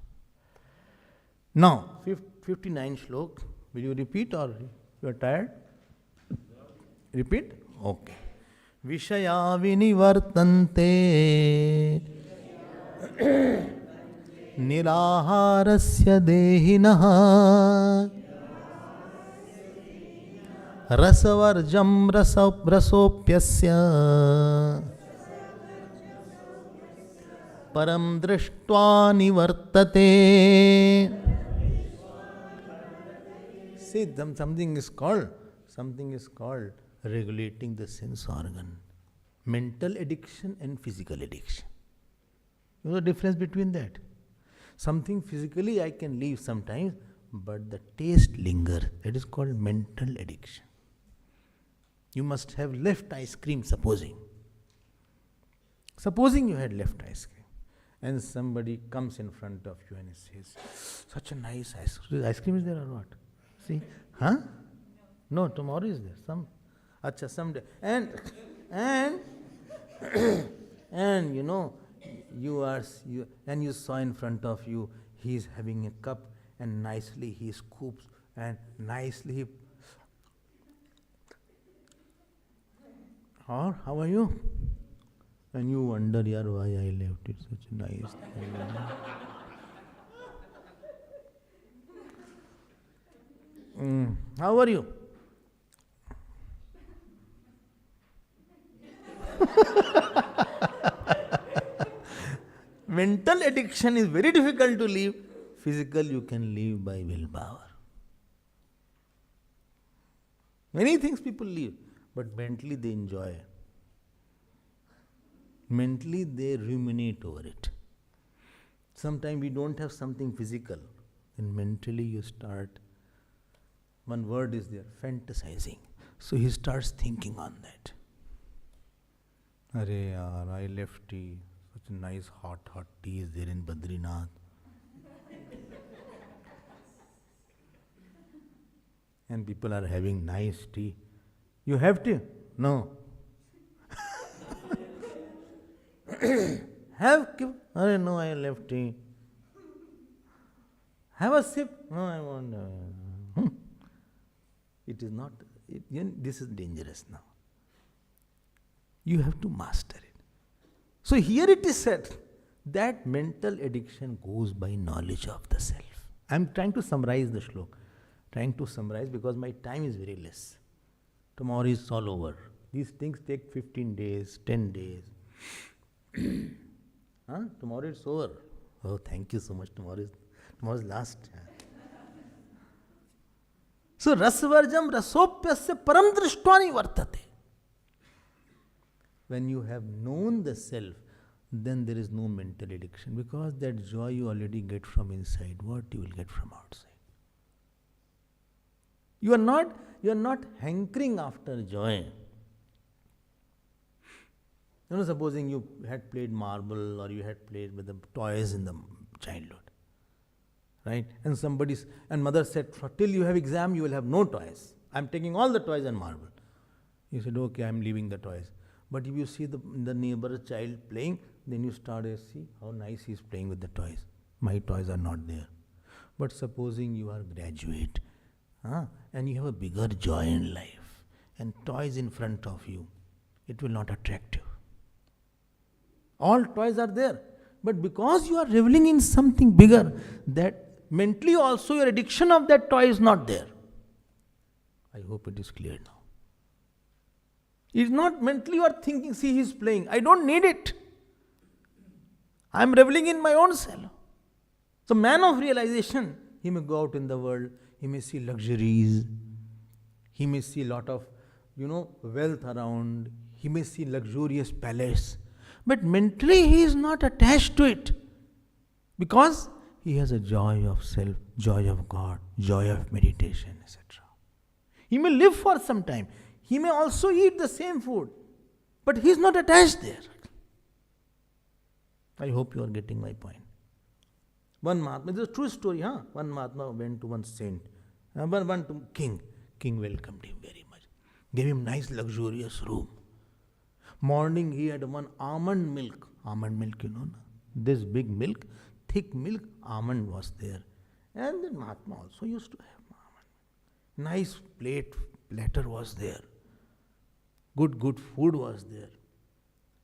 Now, 59 shlok. Will you repeat or you are tired? Repeat? Okay. Vishaya vinivartante niraharasya dehinaha rasavarjam rasopyasya param drishtva nivartate. See, something is called regulating the sense organ. Mental addiction and physical addiction. You know the difference between that? Something physically I can leave sometimes, but the taste lingers. That is called mental addiction. You must have left ice cream, supposing. Supposing you had left ice cream, and somebody comes in front of you and says, such a nice ice cream. Ice cream is there or what? See? Huh? No, tomorrow is there. Someday. And you know, you saw in front of you, he is having a cup and nicely he scoops and nicely he. Or how are you? And you wonder, yaar, why I left it, such a nice thing. How are you? Mental addiction is very difficult to leave. Physical you can leave by willpower. Many things people leave. but mentally they enjoy. Mentally they ruminate over it. Sometimes we don't have something physical, and mentally you start, one word is there, fantasizing. So he starts thinking on that. Arey yaar, I left tea. Such a nice hot tea is there in Badrinath. And people are having nice tea. You have tea? No. No, I left tea. Have a sip? No, I won't. It is not, this is dangerous now. You have to master it. So here it is said that mental addiction goes by knowledge of the self. I am trying to summarize the shlok. Trying to summarize because my time is very less. Tomorrow is all over. These things take 15 days, 10 days. Tomorrow it's over. Oh, thank you so much. Tomorrow is last. So, rasvarjam rasopyasya param drishtwani vartate. When you have known the self, then there is no mental addiction, because that joy you already get from inside. What you will get from outside? You are not hankering after joy. Supposing you had played marble or you had played with the toys in the childhood, right? And mother said, till you have exam, you will have no toys. I am taking all the toys and marble. You said, okay, I am leaving the toys. But if you see the neighbor's child playing, then you start to see how nice he is playing with the toys. My toys are not there. But supposing you are graduate, and you have a bigger joy in life, and toys in front of you, it will not attract you. All toys are there. But because you are reveling in something bigger, that mentally also your addiction of that toy is not there. I hope it is clear now. It is not mentally you are thinking, see he is playing, I don't need it. I am reveling in my own self. So man of realization, he may go out in the world, he may see luxuries, he may see lot of, wealth around, he may see luxurious palace, but mentally he is not attached to it, because he has a joy of self, joy of God, joy of meditation, etc. He may live for some time, he may also eat the same food, but he is not attached there. I hope you are getting my point. One Mahatma, this is a true story, One Mahatma went to one saint, one to king. King welcomed him very much, gave him nice luxurious room. Morning he had one almond milk. Almond milk, this big milk, thick milk, almond was there. And then Mahatma also used to have almond. Nice platter was there. Good food was there.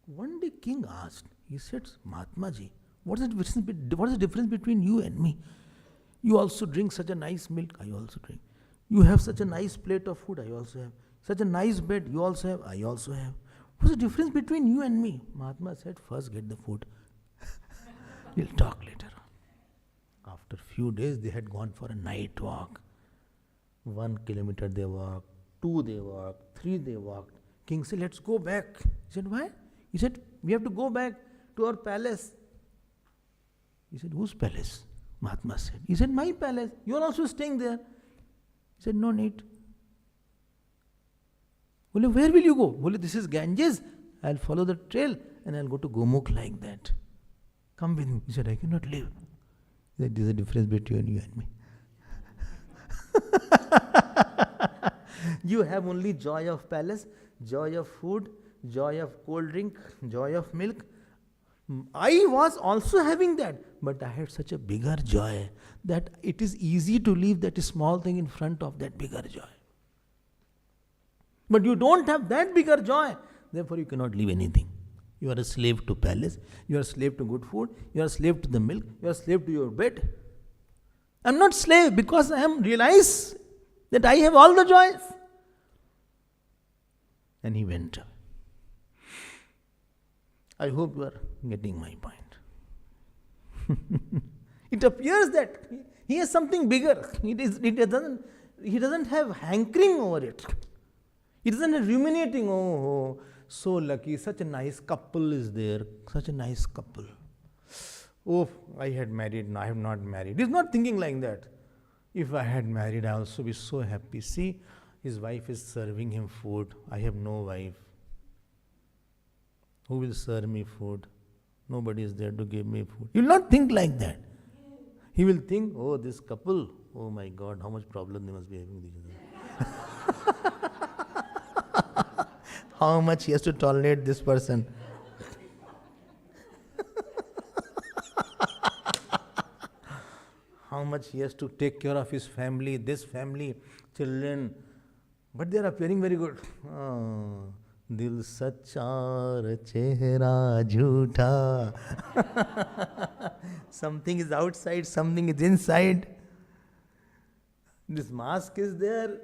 One day king asked, he said, Mahatma ji, what is the difference between you and me? You also drink such a nice milk, I also drink. You have such a nice plate of food, I also have. Such a nice bed, you also have, I also have. What's the difference between you and me? Mahatma said, first get the food. We'll talk later on. After few days, they had gone for a night walk. 1 kilometer they walked, 2 they walked, 3 they walked. King said, let's go back. He said, why? He said, we have to go back to our palace. He said, whose palace? Mahatma said. He said, my palace. You are also staying there. He said, no need. Well, where will you go? Well, this is Ganges. I'll follow the trail and I'll go to Gomukh like that. Come with me. He said, I cannot live. He said, there's a difference between you and me. You have only joy of palace, joy of food, joy of cold drink, joy of milk. I was also having that, but I had such a bigger joy that it is easy to leave that small thing in front of that bigger joy. But you don't have that bigger joy, therefore you cannot leave anything. You are a slave to palace, you are a slave to good food, you are a slave to the milk, you are a slave to your bed. I am not slave because I am realized that I have all the joys. And he went away. I hope you are getting my point. It appears that he has something bigger. He doesn't have hankering over it. It isn't ruminating, oh, so lucky, such a nice couple is there, such a nice couple. Oh, I had married, no, I have not married. He's not thinking like that. If I had married, I also be so happy. See, his wife is serving him food. I have no wife. Who will serve me food? Nobody is there to give me food. He will not think like that. He will think, oh, this couple, oh my God, how much problem they must be having with each other. How much he has to tolerate this person. How much he has to take care of his family, this family, children. But they are appearing very good. Dil sachar chehra jhootha. Something is outside, something is inside. This mask is there.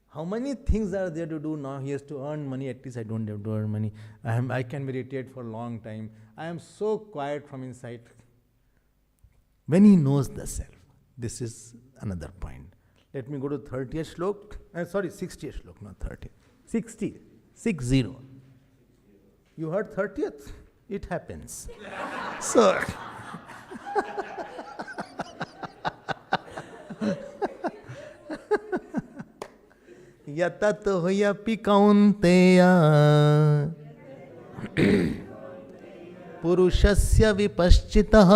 How many things are there to do now? He has to earn money. At least I don't have to earn money. I can meditate for a long time. I am so quiet from inside. When he knows the self. This is another point. Let me go to 30th shlok. 60th shlok, not 30. 60. 60. You heard 30th? It happens. So, yatat hoyapi kaunteya purushasya vipaschitah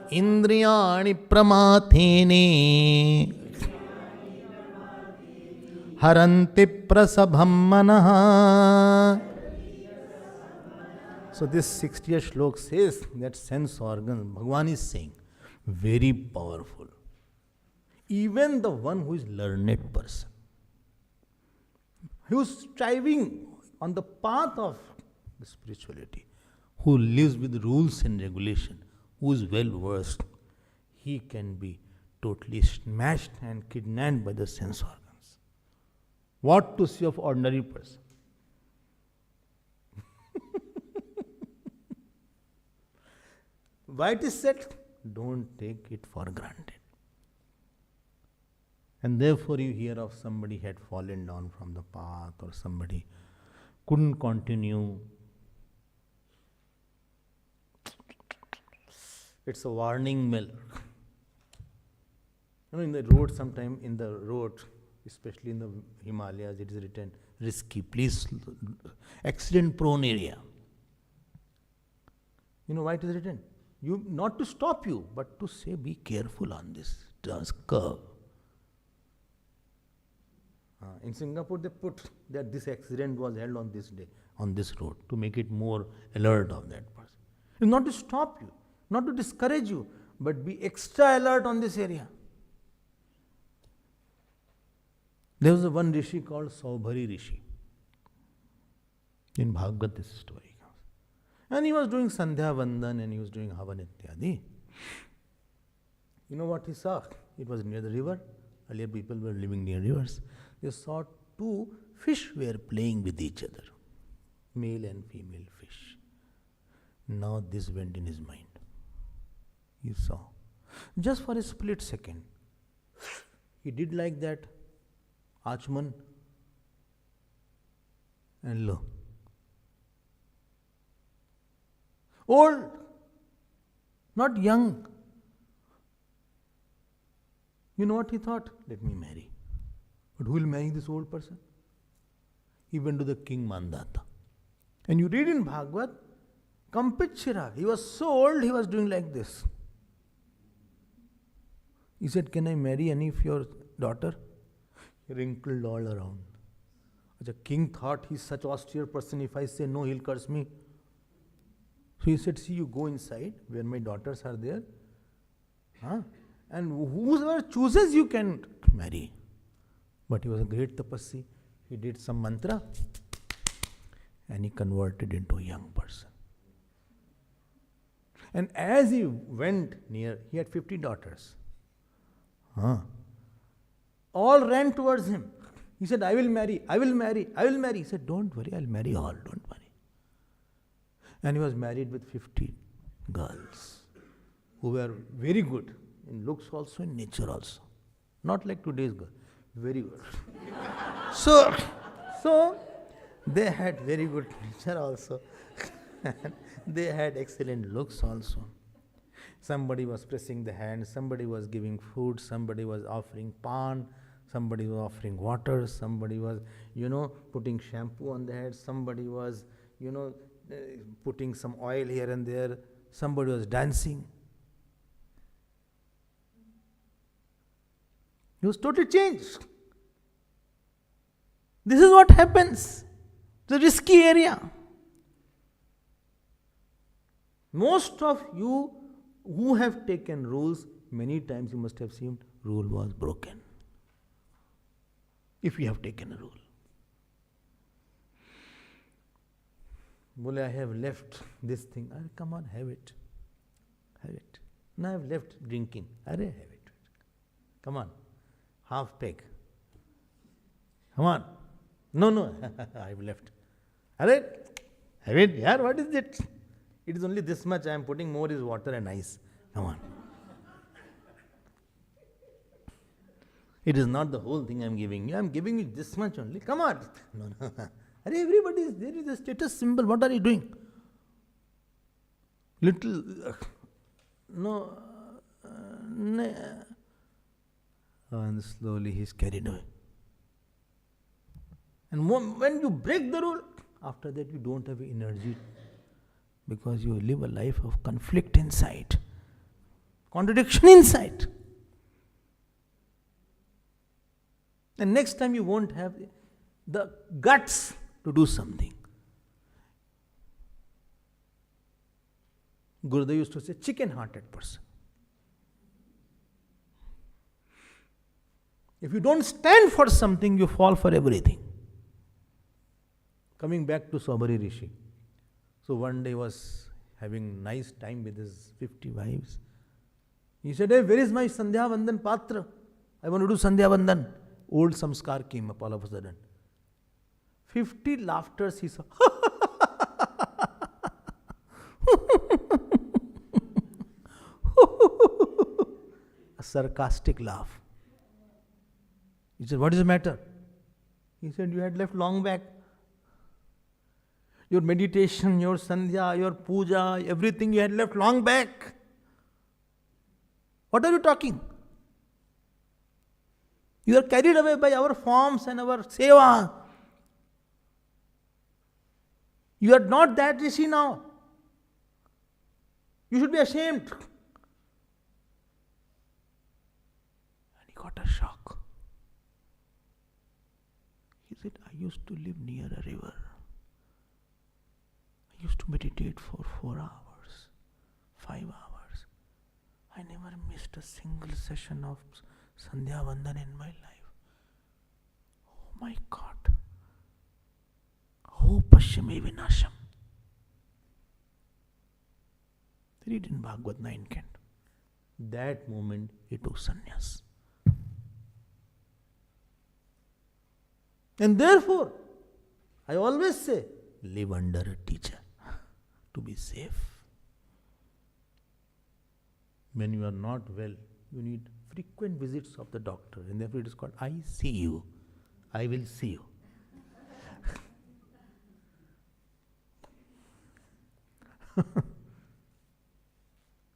इंद्रियाणि प्रमाथेने हरन्ति प्रसभं मनः. So this 60th shlok says that sense organ, Bhagavan is saying, very powerful. Even the one who is learned person, who is striving on the path of the spirituality, who lives with rules and regulation, who is well versed, he can be totally smashed and kidnapped by the sense organs. What to say of ordinary person? Why it is said? Don't take it for granted. And therefore you hear of somebody had fallen down from the path, or somebody couldn't continue. It's a warning bell. In the road, sometime in the road, especially in the Himalayas, it is written, risky, please, accident prone area. You know why it is written? Not to stop you, but to say be careful on this curve. In Singapore, they put that this accident was held on this day, on this road, to make it more alert of that person. It's not to stop you, not to discourage you, but be extra alert on this area. There was one Rishi called Saubhari Rishi. In Bhagavad this story comes. And he was doing Sandhya Vandan and he was doing Havan Ityadi. You know what he saw? It was near the river. Earlier people were living near rivers. They saw two fish were playing with each other. Male and female fish. Now this went in his mind. He saw. Just for a split second. He did like that. Achman. And lo. Old. Not young. You know what he thought? Let me marry. But who will marry this old person? He went to the king Mandata. And you read in Bhagavad, Kampitchira, he was so old, he was doing like this. He said, can I marry any of your daughter? He wrinkled all around. The king thought he's such austere person, if I say no, he'll curse me. So he said, see, you go inside where my daughters are there. And whoever chooses you can marry. But he was a great tapasvi. He did some mantra and he converted into a young person. And as he went near, he had 50 daughters. All ran towards him. He said, I will marry, I will marry, I will marry. He said, don't worry, I'll marry all, don't worry. And he was married with 50 girls who were very good in looks also, in nature also. Not like today's girl. Very good. So they had very good nature also. They had excellent looks also. Somebody was pressing the hand, somebody was giving food, somebody was offering pan, somebody was offering water, somebody was, putting shampoo on the head, somebody was, putting some oil here and there, somebody was dancing. He was totally changed. This is what happens. It's a risky area. Most of you who have taken rules, many times you must have seen rule was broken. If you have taken a rule. Bole, I have left this thing. Come on, have it. Have it. Now I have left drinking. Have it. Come on. Half peg. Come on. No, I have left. Have it. Yeah, what is it? It is only this much. I am putting more is water and ice. Come on. It is not the whole thing I am giving you. I am giving you this much only. Come on. No. Everybody is there is a status symbol. What are you doing? Little. No. And slowly he is carried away. And when you break the rule, after that you don't have energy, because you live a life of conflict inside, contradiction inside. And next time you won't have the guts to do something. Gurudev used to say, chicken-hearted person. If you don't stand for something, you fall for everything. Coming back to Swami Rishi. So one day he was having nice time with his 50 wives. He said, hey, where is my Sandhya Vandan Patra? I want to do Sandhya Vandan. Old samskar came up all of a sudden. 50 laughters he saw. A sarcastic laugh. He said, what is the matter? He said, you had left long back. Your meditation, your sandhya, your puja, everything you had left long back. What are you talking? You are carried away by our forms and our seva. You are not that rishi now. You should be ashamed. And he got a shock. He said, I used to live near a river. I used to meditate for 4 hours, 5 hours. I never missed a single session of Sandhya Vandan in my life. Oh my God. Oh Pashyame Vinasham. Read in Bhagavad 9 canto. That moment he took sannyas. And therefore, I always say, live under a teacher to be safe. When you are not well, you need frequent visits of the doctor, and therefore it is called I see you. I will see you.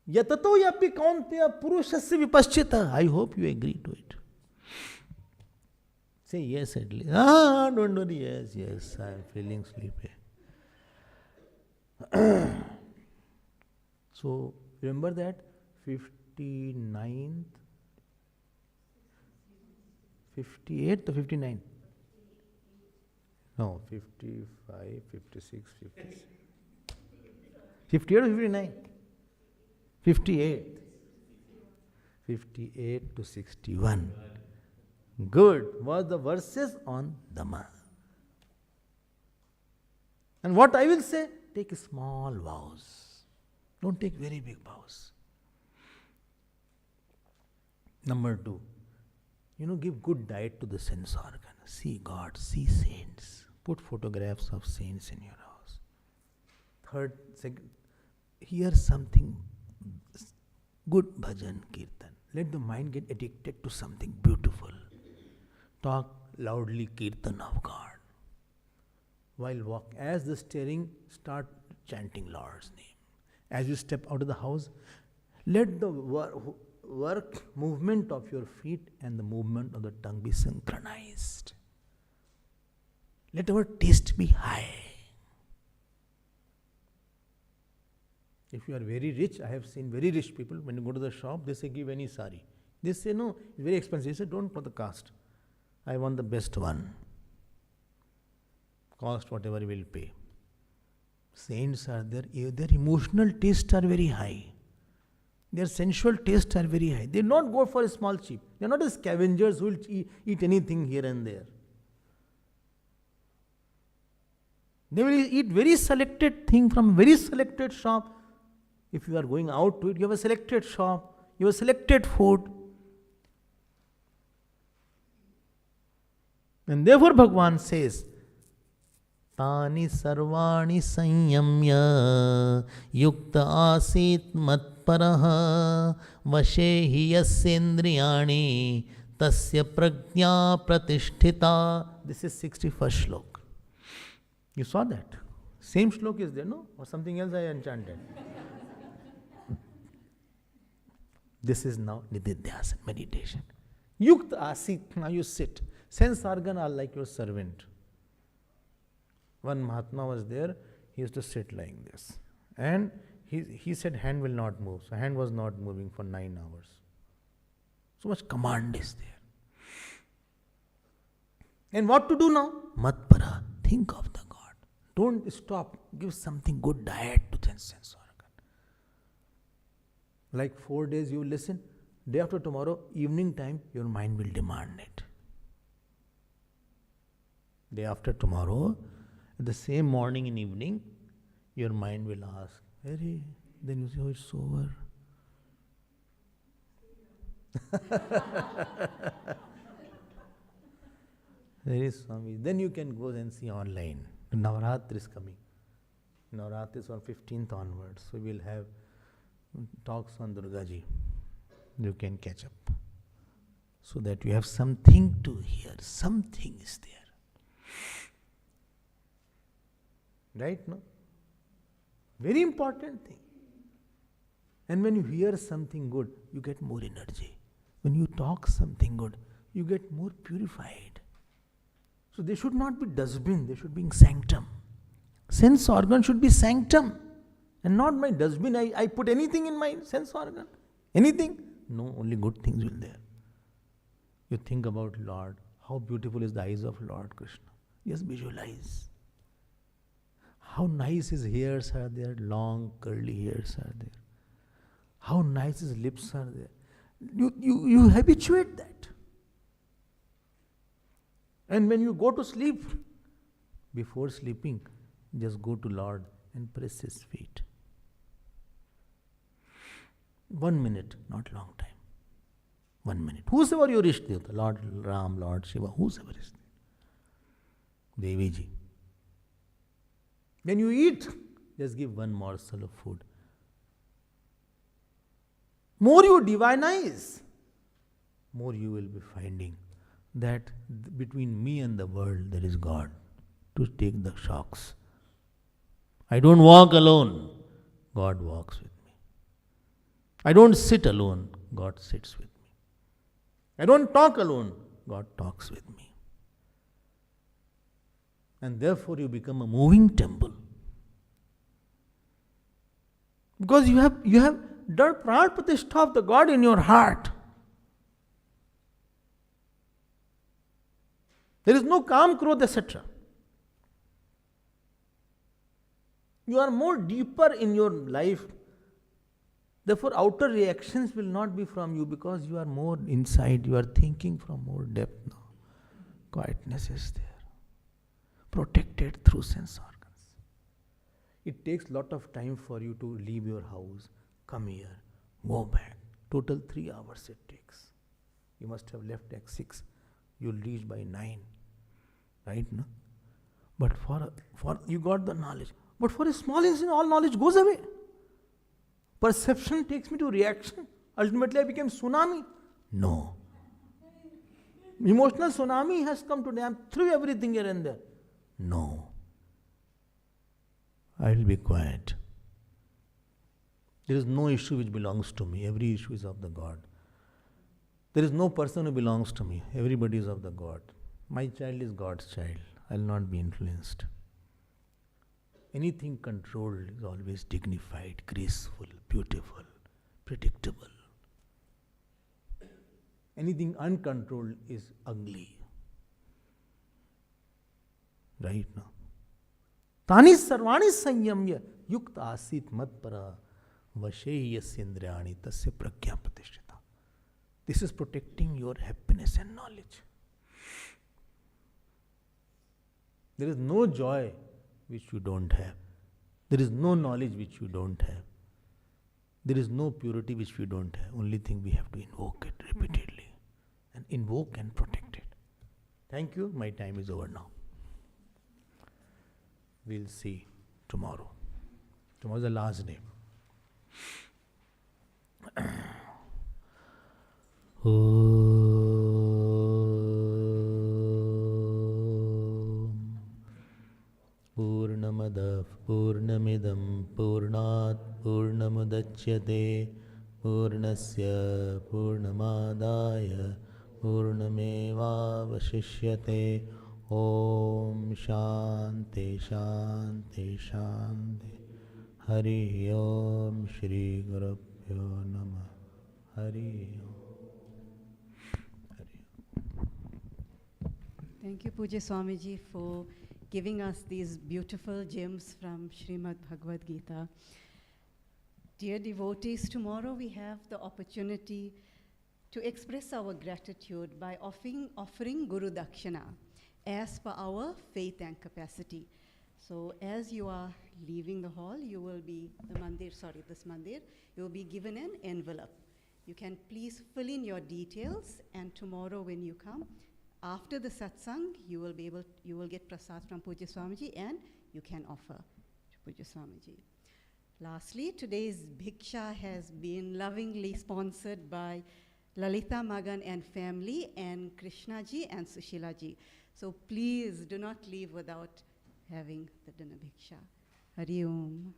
Yatato yapi kaunteya purushasya vipaschita. I hope you agree to it. Say yes at least. Don't worry. Yes, I am feeling sleepy. So, remember that 59th, 58th or 59? No, 55, 56, 57. 58 or 59? 58. 58 to 61. Good. Was the verses on Dhamma. And what I will say, take small vows. Don't take very big vows. Number 2, give good diet to the sense organ. See God, see saints. Put photographs of saints in your house. Third, hear something good bhajan, kirtan. Let the mind get addicted to something beautiful. talk loudly Kirtan of God. While walk, as the steering, start chanting Lord's name. As you step out of the house, let the work movement of your feet and the movement of the tongue be synchronized. Let our taste be high. If you are very rich, I have seen very rich people, when you go to the shop, they say, give any sari. They say, no, it's very expensive. They say, don't put the cost. I want the best one. Cost whatever you will pay. Saints are there, their emotional tastes are very high. Their sensual tastes are very high. They not go for a small cheap. They are not the scavengers who will eat anything here and there. They will eat very selected thing from very selected shop. If you are going out to it, you have a selected shop, you have a selected food. And therefore Bhagavan says, Tani sarvani sanyamya yukta asit matparaha vashehi yasyendriyani tasya prajna pratisthita. This is 61st slok. You saw that? Same slok is there, no? Or something else I enchanted? This is now Nididhyasana, meditation. Yukta asit, now you sit. Sense organ are like your servant. One Mahatma was there, he used to sit like this. And he said hand will not move. So hand was not moving for 9 hours. So much command is there. And what to do now? Matpara, think of the God. Don't stop. Give something good diet to the sense organ. Like 4 days you listen. Day after tomorrow, evening time, your mind will demand it. Day after tomorrow, the same morning and evening, your mind will ask, hey, then you say, oh, it's over. There is Swami. Then you can go and see online. Navaratri is coming. Navaratri is on 15th onwards. So we will have talks on Durgaji. You can catch up. So that you have something to hear. Something is there. Right, no? Very important thing. And when you hear something good, you get more energy. When you talk something good, you get more purified. So they should not be dustbin, they should be sanctum. Sense organ should be sanctum. And not my dustbin, I put anything in my sense organ. Anything? No, only good things will there. You think about Lord, how beautiful is the eyes of Lord Krishna. Just visualize. How nice his hairs are there, long curly hairs are there. How nice his lips are there. You habituate that. And when you go to sleep, before sleeping, just go to Lord and press his feet. 1 minute, not long time. 1 minute. Whosoever your Ishta Devata, Lord Ram, Lord Shiva, whosoever is there. Devi ji. When you eat, just give one morsel of food. More you divinize, more you will be finding that between me and the world there is God to take the shocks. I don't walk alone, God walks with me. I don't sit alone, God sits with me. I don't talk alone, God talks with me. And therefore you become a moving temple. Because you have done Pran Pratishtha of the God in your heart. There is no Kam, Krodh, etc. You are more deeper in your life. Therefore, outer reactions will not be from you because you are more inside. You are thinking from more depth now. Quietness is there. Protected through sense organs. It takes lot of time for you to leave your house, come here, go back. Total 3 hours it takes. You must have left at 6. You'll reach by 9. Right? No? But for you got the knowledge. But for a small instant, all knowledge goes away. Perception takes me to reaction. Ultimately, I became tsunami. No. emotional tsunami has come today. I'm through everything here and there. No. I will be quiet. There is no issue which belongs to me. Every issue is of the God. There is no person who belongs to me. Everybody is of the God. My child is God's child. I will not be influenced. Anything controlled is always dignified, graceful, beautiful, predictable. Anything uncontrolled is ugly. Right now. Tani sarvani sanyamya yukta asit matpara vasheyasyendryani tasya pragya pratishtita. This is protecting your happiness and knowledge. There is no joy which you don't have. There is no knowledge which you don't have. There is no purity which we don't have. Only thing we have to invoke it repeatedly. And invoke and protect it. Thank you. My time is over now. We'll see tomorrow. Tomorrow is the last day. Purnamadav Purnamidam Purnat Purnamudachyate Purnasya Purnamadaya Purnameva Vashishyate Om Shanti Shanti Shanti Hari Om Shri Gurubhyo Namah Hari Om. Thank you, Pujya Swamiji, for giving us these beautiful gems from Srimad Bhagavad Gita. Dear devotees, tomorrow we have the opportunity to express our gratitude by offering Guru Dakshina as per our faith and capacity. So as you are leaving the hall, you will be, this mandir, you will be given an envelope. You can please fill in your details, and tomorrow when you come, after the satsang, you will get prasad from Pujya Swamiji and you can offer to Pujya Swamiji. Lastly, today's Bhiksha has been lovingly sponsored by Lalita Magan and family and Krishnaji and Sushilaji. So please do not leave without having the dinner Bhiksha. Hari Om.